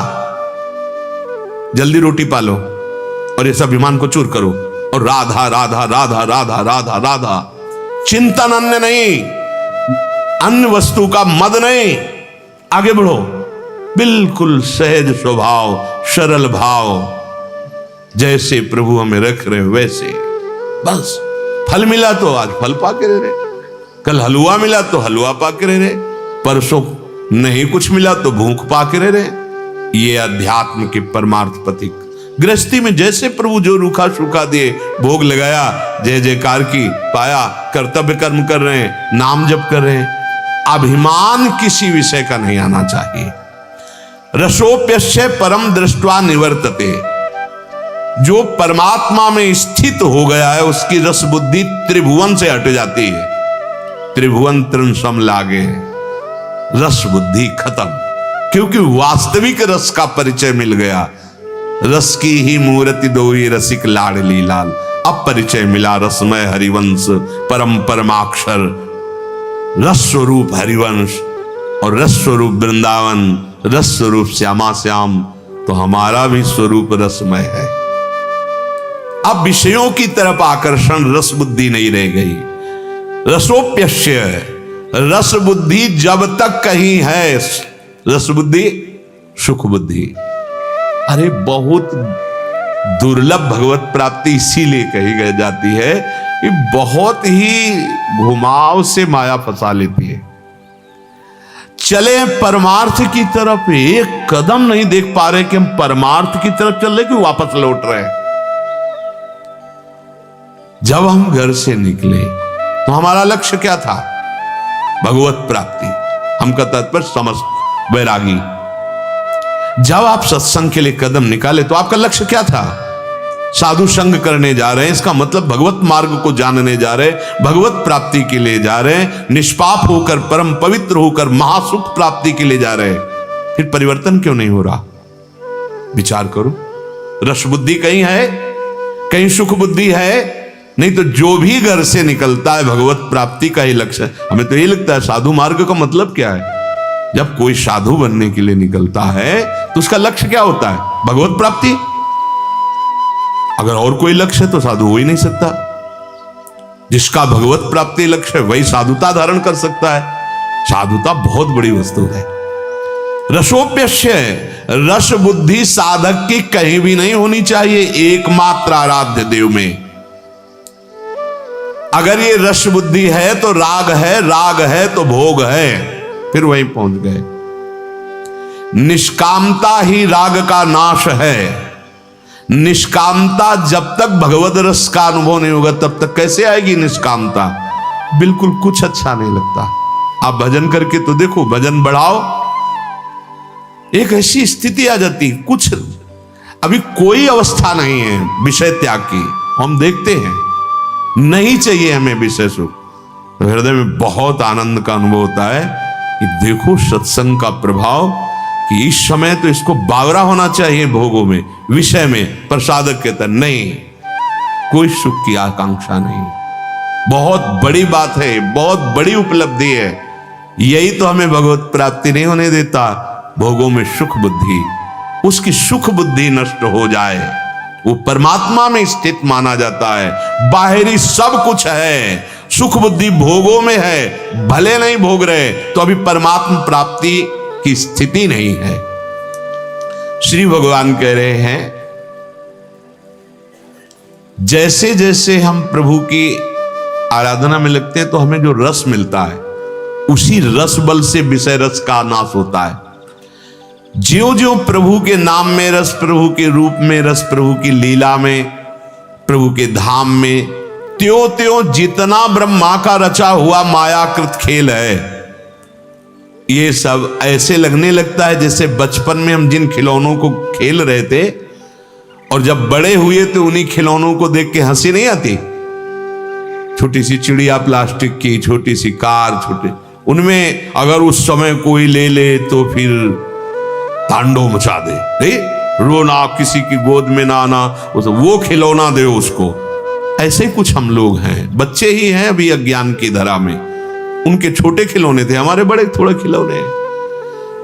जल्दी रोटी पालो और ये सब अभिमान को चूर करो, और राधा राधा राधा राधा राधा राधा, चिंतन अन्य नहीं, अन्य वस्तु का मद नहीं। आगे बढ़ो, बिल्कुल सहज स्वभाव, सरल भाव, जैसे प्रभु हमें रख रहे वैसे। बस फल मिला तो आज फल पाके रह रहे, कल हलवा मिला तो हलवा पाके रह रहे, परसों नहीं कुछ मिला तो भूख पाके रह रहे। ये अध्यात्म के परमार्थ पथिक। गृहस्थी में जैसे प्रभु जो रूखा सूखा दिए, भोग लगाया, जय जयकार की, पाया, कर्तव्य कर्म कर रहे हैं, नाम जप कर रहे हैं। अभिमान किसी विषय का नहीं आना चाहिए। रसोप्यस्य परम दृष्ट्वा निवर्तते, जो परमात्मा में स्थित हो गया है उसकी रस बुद्धि त्रिभुवन से हट जाती है। त्रिभुवन त्रिसम लागे, रस बुद्धि खत्म, क्योंकि वास्तविक रस का परिचय मिल गया। रस की ही मूर्ति दोई रसिक लाडली लाल, अब परिचय मिला रसमय हरिवंश, परम परमाक्षर, रस स्वरूप हरिवंश और रस स्वरूप वृंदावन, रस स्वरूप श्यामा श्याम। तो हमारा भी स्वरूप रसमय है। अब विषयों की तरफ आकर्षण, रस बुद्धि नहीं रह गई। रसोप्यस्य, रस बुद्धि जब तक कहीं है, रस बुद्धि सुख बुद्धि। अरे बहुत दुर्लभ भगवत प्राप्ति इसीलिए कही जाती है कि बहुत ही घुमाव से माया फंसा लेती है। चले परमार्थ की तरफ, एक कदम नहीं देख पा रहे कि हम परमार्थ की तरफ चल रहे कि वापस लौट रहे हैं। जब हम घर से निकले तो हमारा लक्ष्य क्या था? भगवत प्राप्ति। हम का तात्पर्य समस्त वैरागी। जब आप सत्संग के लिए कदम निकाले तो आपका लक्ष्य क्या था? साधु संग करने जा रहे हैं, इसका मतलब भगवत मार्ग को जानने जा रहे हैं, भगवत प्राप्ति के लिए जा रहे हैं, निष्पाप होकर, परम पवित्र होकर महासुख प्राप्ति के लिए जा रहे हैं। फिर परिवर्तन क्यों नहीं हो रहा? विचार करो। रस बुद्धि कहीं है, कहीं सुख बुद्धि है? नहीं तो जो भी घर से निकलता है भगवत प्राप्ति का ही लक्ष्य है। हमें तो ये लगता है साधु मार्ग का मतलब क्या है? जब कोई साधु बनने के लिए निकलता है तो उसका लक्ष्य क्या होता है? भगवत प्राप्ति। अगर और कोई लक्ष्य है तो साधु हो ही नहीं सकता। जिसका भगवत प्राप्ति लक्ष्य है वही साधुता धारण कर सकता है। साधुता बहुत बड़ी वस्तु है। रसोप्यस्य, रस बुद्धि साधक की कहीं भी नहीं होनी चाहिए, एकमात्र आराध्य देव में। अगर ये रस बुद्धि है तो राग है तो भोग है, फिर वहीं पहुंच गए। निष्कामता ही राग का नाश है। निष्कामता जब तक भगवत रस का अनुभव नहीं होगा तब तक कैसे आएगी निष्कामता? बिल्कुल कुछ अच्छा नहीं लगता। आप भजन करके तो देखो, भजन बढ़ाओ, एक ऐसी स्थिति आ जाती, कुछ अभी कोई अवस्था नहीं है विषय त्याग की। हम देखते हैं नहीं चाहिए हमें विषय सुख, तो हृदय में बहुत आनंद का अनुभव होता है कि देखो सत्संग का प्रभाव, कि इस समय तो इसको बावरा होना चाहिए भोगों में, विषय में, पर साधक कहता नहीं, कोई सुख की आकांक्षा नहीं। बहुत बड़ी बात है, बहुत बड़ी उपलब्धि है। यही तो हमें भगवत प्राप्ति नहीं होने देता, भोगों में सुख बुद्धि। उसकी सुख बुद्धि नष्ट हो जाए, वो परमात्मा में स्थित माना जाता है। बाहरी सब कुछ है, सुख बुद्धि भोगों में है, भले नहीं भोग रहे तो अभी परमात्मा प्राप्ति की स्थिति नहीं है। श्री भगवान कह रहे हैं जैसे जैसे हम प्रभु की आराधना में लगते हैं तो हमें जो रस मिलता है उसी रस बल से विषय रस का नाश होता है। ज्यों ज्यों प्रभु के नाम में रस, प्रभु के रूप में रस, प्रभु की लीला में, प्रभु के धाम में, त्यों त्यों जितना ब्रह्मा का रचा हुआ मायाकृत खेल है, ये सब ऐसे लगने लगता है जैसे बचपन में हम जिन खिलौनों को खेल रहे थे और जब बड़े हुए तो उन्हीं खिलौनों को देख के हंसी नहीं आती। छोटी सी चिड़िया प्लास्टिक की, छोटी सी कार, छोटे, उनमें अगर उस समय कोई ले ले तो फिर तांडव मचा दे, रोना, किसी की गोद में ना आना, वो खिलौना दे उसको। ऐसे कुछ हम लोग हैं, बच्चे ही हैं अभी अज्ञान की धरा में। उनके छोटे खिलौने थे, हमारे बड़े थोड़े खिलौने हैं।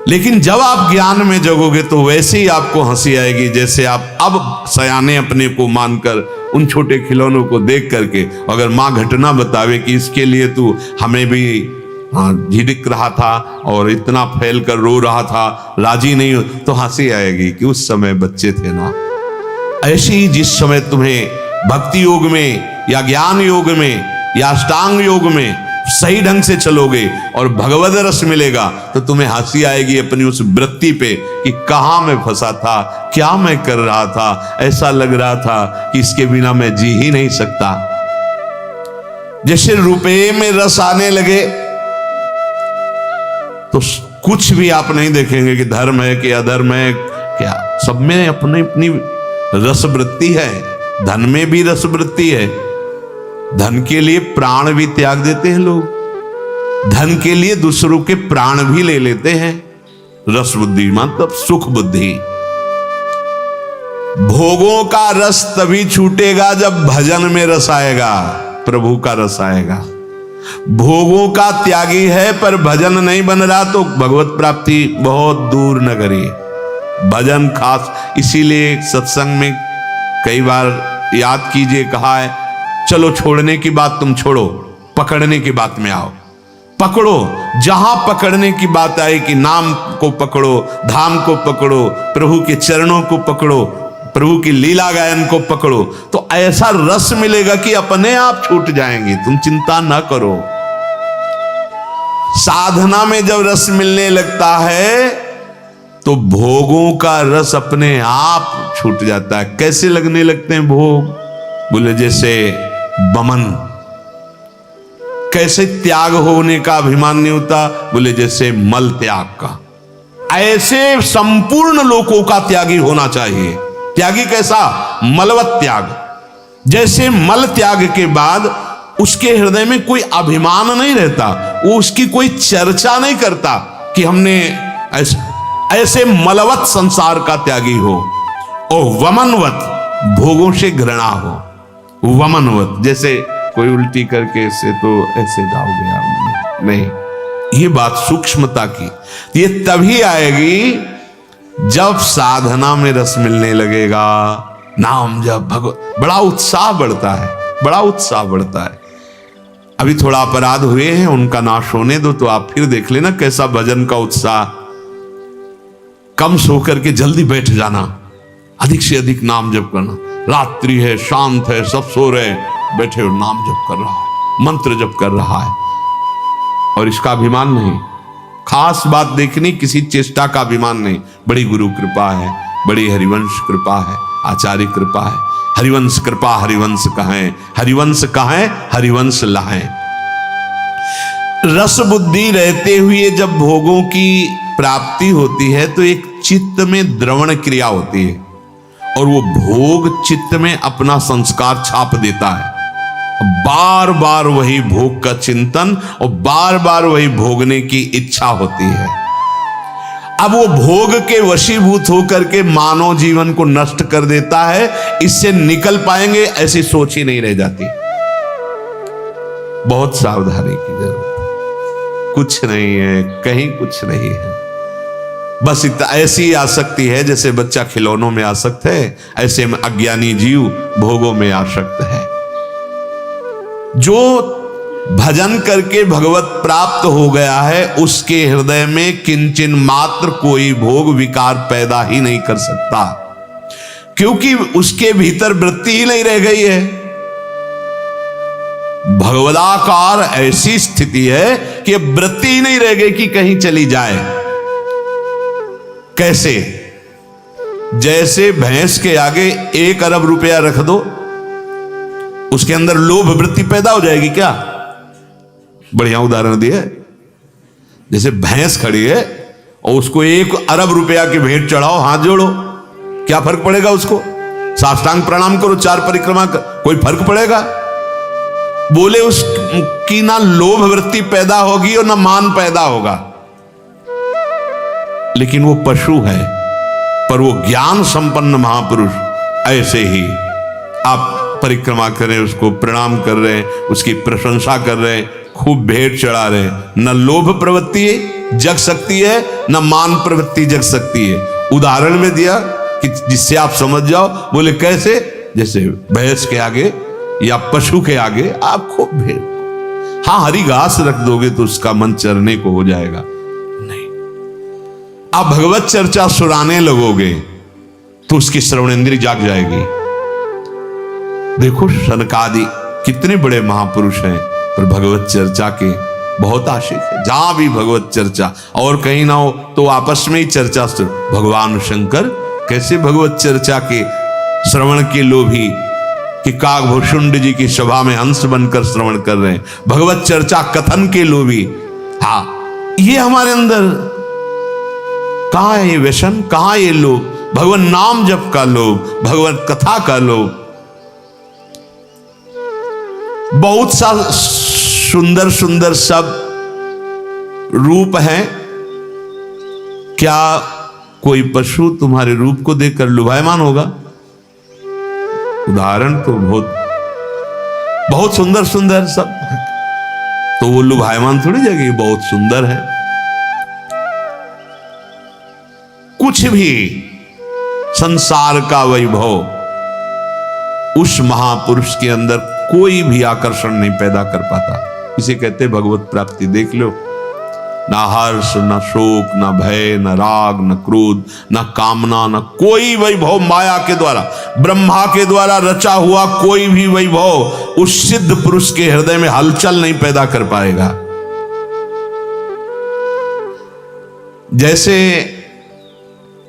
लेकिन जब आप ज्ञान में जगोगे तो वैसे ही आपको हंसी आएगी जैसे आप अब सयाने अपने को मानकर उन छोटे खिलौनों को देख करके, अगर माँ घटना बतावे कि इसके लिए तू हमें भी झिड़क रहा था और इतना फैल कर रो रहा था, राजी नहीं हो, तो हंसी आएगी कि उस समय बच्चे थे ना। ऐसे ही जिस समय तुम्हें भक्ति योग में या ज्ञान योग में या अष्टांग योग में सही ढंग से चलोगे और भगवद रस मिलेगा तो तुम्हें हंसी आएगी अपनी उस वृत्ति पे कि कहां मैं फंसा था, क्या मैं कर रहा था, ऐसा लग रहा था कि इसके बिना मैं जी ही नहीं सकता। जैसे रुपये में रस आने लगे तो कुछ भी आप नहीं देखेंगे कि धर्म है कि अधर्म है, क्या सब में अपनी अपनी रस वृत्ति है। धन में भी रस वृत्ति है, धन के लिए प्राण भी त्याग देते हैं लोग, धन के लिए दूसरों के प्राण भी ले लेते हैं। रस बुद्धि मतलब सुख बुद्धि। भोगों का रस तभी छूटेगा जब भजन में रस आएगा, प्रभु का रस आएगा। भोगों का त्यागी है पर भजन नहीं बन रहा तो भगवत प्राप्ति बहुत दूर न करिए। भजन खास, इसीलिए सत्संग में कई बार याद कीजिए, कहा है चलो छोड़ने की बात तुम छोड़ो, पकड़ने की बात में आओ। पकड़ो, जहां पकड़ने की बात आए कि नाम को पकड़ो, धाम को पकड़ो, प्रभु के चरणों को पकड़ो, प्रभु की लीला गायन को पकड़ो, तो ऐसा रस मिलेगा कि अपने आप छूट जाएंगे, तुम चिंता ना करो। साधना में जब रस मिलने लगता है तो भोगों का रस अपने आप छूट जाता है। कैसे लगने लगते हैं भोग? बोले जैसे बमन। कैसे त्याग होने का अभिमान नहीं होता? बोले जैसे मल त्याग का। ऐसे संपूर्ण लोकों का त्यागी होना चाहिए। त्यागी कैसा? मलवत त्याग। जैसे मल त्याग के बाद उसके हृदय में कोई अभिमान नहीं रहता, वो उसकी कोई चर्चा नहीं करता कि हमने ऐसा, ऐसे मलवत संसार का त्यागी हो और वमनवत भोगों से घृणा हो। वमनवत जैसे कोई उल्टी करके ऐसे तो ऐसे जाओगे आप, नहीं, ये बात सूक्ष्मता की। ये तभी आएगी जब साधना में रस मिलने लगेगा, नाम जब भगवत, बड़ा उत्साह बढ़ता है, बड़ा उत्साह बढ़ता है। अभी थोड़ा अपराध हुए हैं, उनका नाश होने दो, तो आप फिर देख लेना कैसा भजन का उत्साह। कम सो करके जल्दी बैठ जाना, अधिक से अधिक नाम जप करना। रात्रि है, शांत है, सब सो रहे, बैठे हो, नाम जप कर रहा है, मंत्र जप कर रहा है, और इसका अभिमान नहीं। खास बात देखनी, किसी चेष्टा का अभिमान नहीं। बड़ी गुरु कृपा है, बड़ी हरिवंश कृपा है, आचार्य कृपा है। हरिवंश कृपा हरिवंश कहें, हरिवंश कहें हरिवंश लाएं। रस बुद्धि रहते हुए जब भोगों की प्राप्ति होती है तो एक चित्त में द्रवण क्रिया होती है, और वो भोग चित्त में अपना संस्कार छाप देता है। बार बार वही भोग का चिंतन और बार बार वही भोगने की इच्छा होती है। अब वो भोग के वशीभूत होकर के मानव जीवन को नष्ट कर देता है। इससे निकल पाएंगे ऐसी सोच ही नहीं रह जाती। बहुत सावधानी की जरूरत। कुछ नहीं है, कहीं कुछ नहीं है, बस ऐसी आसक्ति है जैसे बच्चा खिलौनों में आसक्त है, ऐसे में अज्ञानी जीव भोगों में आसक्त है। जो भजन करके भगवत प्राप्त हो गया है उसके हृदय में किंचन मात्र कोई भोग विकार पैदा ही नहीं कर सकता, क्योंकि उसके भीतर वृत्ति ही नहीं रह गई है। भगवदाकार ऐसी स्थिति है कि वृत्ति ही नहीं रह गई कि कहीं चली जाए। कैसे? जैसे भैंस के आगे 1 अरब रुपया रख दो, उसके अंदर लोभ वृत्ति पैदा हो जाएगी क्या? बढ़िया उदाहरण दिया। जैसे भैंस खड़ी है और उसको 1 अरब रुपया की भेंट चढ़ाओ, हाथ जोड़ो, क्या फर्क पड़ेगा उसको? साष्टांग प्रणाम करो, 4 परिक्रमा कर, कोई फर्क पड़ेगा? बोले उसकी ना लोभ वृत्ति पैदा होगी और ना मान पैदा होगा। लेकिन वो पशु है, पर वो ज्ञान संपन्न महापुरुष ऐसे ही आप परिक्रमा करें, उसको प्रणाम कर रहे हैं, उसकी प्रशंसा कर रहे हैं, खूब भेंट चढ़ा रहे हैं। न लोभ प्रवृत्ति जग सकती है, न मान प्रवृत्ति जग सकती है। उदाहरण में दिया कि जिससे आप समझ जाओ। बोले कैसे? जैसे भैंस के आगे या पशु के आगे आप खूब भेंट, हाँ हरी घास रख दोगे तो उसका मन चरने को हो जाएगा, नहीं। आप भगवत चर्चा सुनाने लगोगे तो उसकी श्रवण इंद्रिय जाग जाएगी। देखो सनकादि कितने बड़े महापुरुष हैं, पर भगवत चर्चा के बहुत आशिक है। जहां भी भगवत चर्चा, और कहीं ना हो तो आपस में ही चर्चा। भगवान शंकर कैसे भगवत चर्चा के श्रवण के लोभी कि कागभूषुंड जी की सभा में हंस बनकर श्रवण कर रहे हैं। भगवत चर्चा कथन के लोभी। हाँ, ये हमारे अंदर कहां है ये व्यसन, कहां ये लोभ? भगवान नाम जप का लोभ, भगवत कथा का लोभ। बहुत सा सुंदर सुंदर सब रूप हैं। क्या कोई पशु तुम्हारे रूप को देखकर लुभायमान होगा? उदाहरण तो बहुत सुंदर सुंदर सब, तो वो लुभायमान थोड़ी जाएगी, बहुत सुंदर है। कुछ भी संसार का वैभव उस महापुरुष के अंदर कोई भी आकर्षण नहीं पैदा कर पाता। इसे कहते भगवत प्राप्ति। देख लो, ना हर्ष, ना शोक, ना भय, ना राग, ना क्रोध, ना कामना, ना कोई वैभव माया के द्वारा, ब्रह्मा के द्वारा रचा हुआ कोई भी वैभव उस सिद्ध पुरुष के हृदय में हलचल नहीं पैदा कर पाएगा। जैसे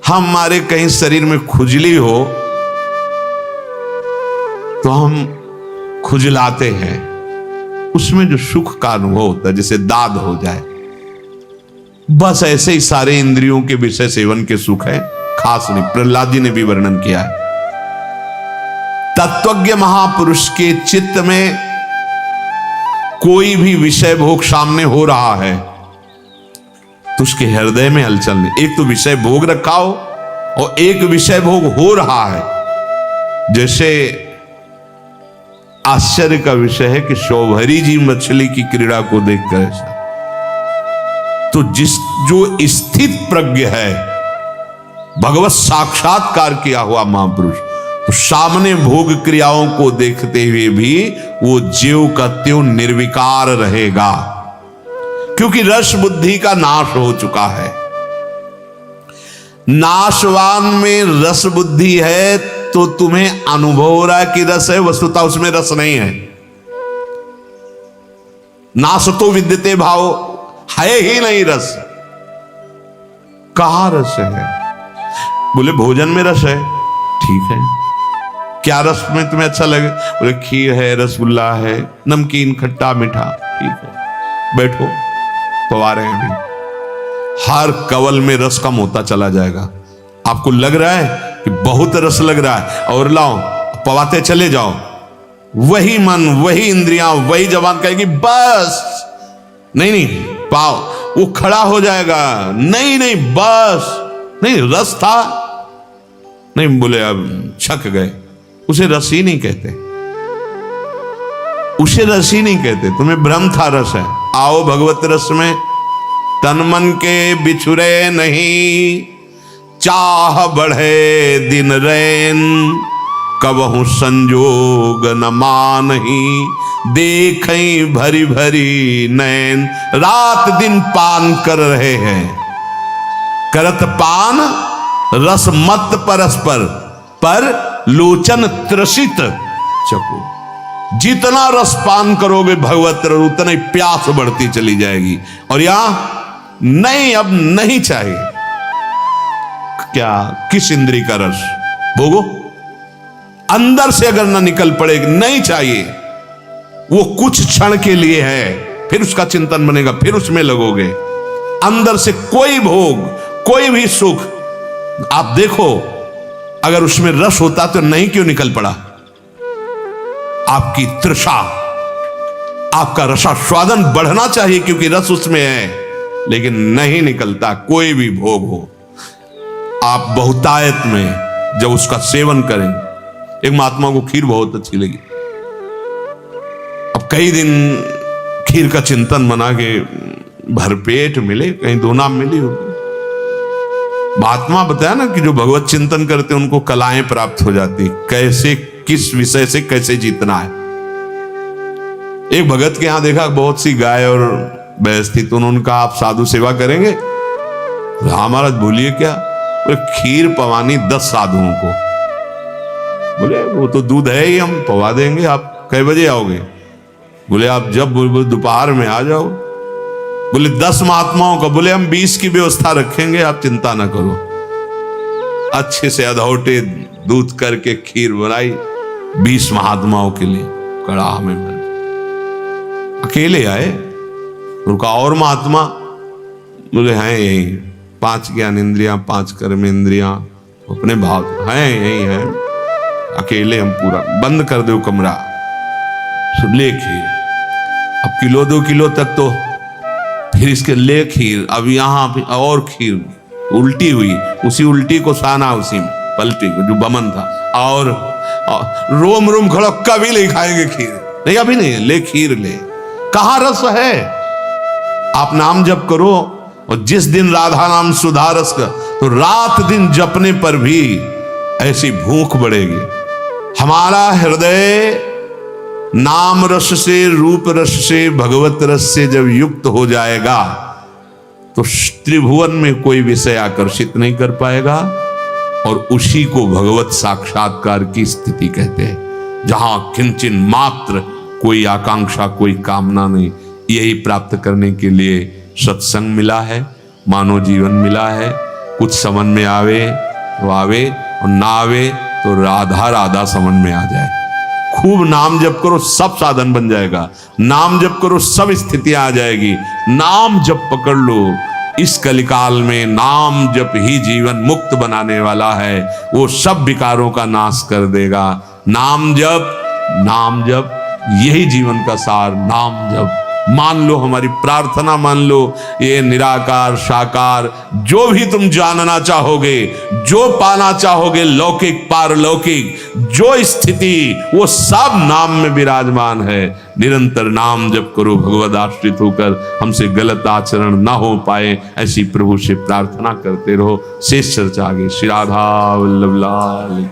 हमारे कहीं शरीर में खुजली हो तो हम खुजलाते हैं, उसमें जो सुख का अनुभव होता है, जैसे दाद हो जाए। बस ऐसे ही सारे इंद्रियों के विषय सेवन के सुख है, खास नहीं। प्रहलाद जी ने भी वर्णन किया है। तत्वज्ञ महापुरुष के चित्त में कोई भी विषय भोग सामने हो रहा है तो उसके हृदय में हलचल नहीं। एक तो विषय भोग रखा हो और एक विषय भोग हो रहा है। जैसे आश्चर्य का विषय है कि शौभरी जी मछली की क्रीड़ा को देखकर ऐसा, तो जो स्थित प्रज्ञ है, भगवत साक्षात्कार किया हुआ महापुरुष, तो सामने भोग क्रियाओं को देखते हुए भी वो ज्यों का त्यों निर्विकार रहेगा, क्योंकि रस बुद्धि का नाश हो चुका है। नाशवान में रस बुद्धि है तो तुम्हें अनुभव हो रहा है कि रस है, वस्तुतः उसमें रस नहीं है। नाश तो विद्यते भाव, है ही नहीं रस। कहां रस है? बोले भोजन में रस है। ठीक है, क्या रस में तुम्हें अच्छा लगे? बोले खीर है, रसगुल्ला है, नमकीन, खट्टा, मीठा। ठीक है, बैठो, पवा रहे हैं अभी। हर कवल में रस कम होता चला जाएगा। आपको लग रहा है कि बहुत रस लग रहा है, और लाओ, पवाते चले जाओ। वही मन, वही इंद्रियां, वही जबान कहेगी बस, नहीं नहीं पाओ। वो खड़ा हो जाएगा, नहीं नहीं बस, नहीं रस था, नहीं। बोले अब छक गए। उसे रस ही नहीं कहते, उसे रस ही नहीं कहते। तुम्हें भ्रम था रस है। आओ भगवत रस में। तन मन के बिछुरे नहीं, चाह बढ़े दिन रैन, कबहु संजोग न मानही, देखई भरी भरी नैन। रात दिन पान कर रहे हैं, करत पान रस मत परस्पर, पर लोचन त्रसित चको। जितना रस पान करोगे भगवत रस, उतना ही प्यास बढ़ती चली जाएगी। और यहां नहीं, अब नहीं चाहिए। क्या? किस इंद्री का रस भोगो? अंदर से अगर ना निकल पड़े, नहीं चाहिए। वो कुछ क्षण के लिए है, फिर उसका चिंतन बनेगा, फिर उसमें लगोगे। अंदर से कोई भोग, कोई भी सुख, आप देखो, अगर उसमें रस होता तो नहीं क्यों निकल पड़ा? आपकी तृषा, आपका रसास्वादन बढ़ना चाहिए, क्योंकि रस उसमें है, लेकिन नहीं निकलता। कोई भी भोग हो, आप बहुतायत में जब उसका सेवन करें। एक महात्मा को खीर बहुत अच्छी लगी। अब कई दिन खीर का चिंतन बना के भरपेट मिले, कहीं दो नाम मिली होगी। महात्मा बताया ना कि जो भगवत चिंतन करते हैं उनको कलाएं प्राप्त हो जाती, कैसे, किस विषय से कैसे जीतना है। एक भगत के यहां देखा बहुत सी गाय और भैंस थी, तो उन्होंने कहा आप साधु सेवा करेंगे? हाँ महाराज, बोलिए क्या? बोले खीर पवानी 10 साधुओं को। बोले वो तो दूध है ही, हम पवा देंगे। आप कै बजे आओगे? बोले आप जब दोपहर में आ जाओ। बोले 10 महात्माओं का? बोले हम 20 की व्यवस्था रखेंगे, आप चिंता ना करो। अच्छे से अधौटे दूध करके खीर बनाई 20 महात्माओं के लिए, कड़ाह में बन। अकेले आए, उनका और महात्मा? बोले हैं यही, 5 ज्ञान इंद्रियां, 5 कर्म इंद्रियां, अपने भाव हैं यही हैं। अकेले हम, पूरा बंद कर दो कमरा, ले खीर। अब किलो 2 किलो तक तो, फिर इसके ले खीर। अब यहां और खीर उल्टी हुई, उसी उल्टी को साना, उसी पलटी को जो बमन था, और रोम रोम खड़ो, कभी नहीं खाएंगे खीर। नहीं अभी नहीं, ले खीर ले। कहां रस है? आप नाम जप करो, और जिस दिन राधा नाम सुधा रस का, तो रात दिन जपने पर भी ऐसी भूख बढ़ेगी। हमारा हृदय नाम रस से, रूप रस से, भगवत रस से जब युक्त हो जाएगा, तो त्रिभुवन में कोई विषय आकर्षित नहीं कर पाएगा, और उसी को भगवत साक्षात्कार की स्थिति कहते हैं, जहां किंचन मात्र कोई आकांक्षा, कोई कामना नहीं। यही प्राप्त करने के लिए सत्संग मिला है, मानव जीवन मिला है। कुछ समझ में आवे तो आवे, और ना आवे तो राधा राधा समझ में आ जाए। खूब नाम जप करो, सब साधन बन जाएगा। नाम जप करो, सब स्थितियां आ जाएगी। नाम जप पकड़ लो, इस कलिकाल में नाम जप ही जीवन मुक्त बनाने वाला है। वो सब विकारों का नाश कर देगा। नाम जप, नाम जप, यही जीवन का सार। नाम जप, मान लो, हमारी प्रार्थना मान लो। ये निराकार साकार जो भी तुम जानना चाहोगे, जो पाना चाहोगे, लौकिक पारलौकिक जो स्थिति, वो सब नाम में विराजमान है। निरंतर नाम जप करो, भगवद आश्रित होकर हमसे गलत आचरण ना हो पाए, ऐसी प्रभु से प्रार्थना करते रहो। शेष चर्चा आगे। श्री राधा वल्लभ लाल।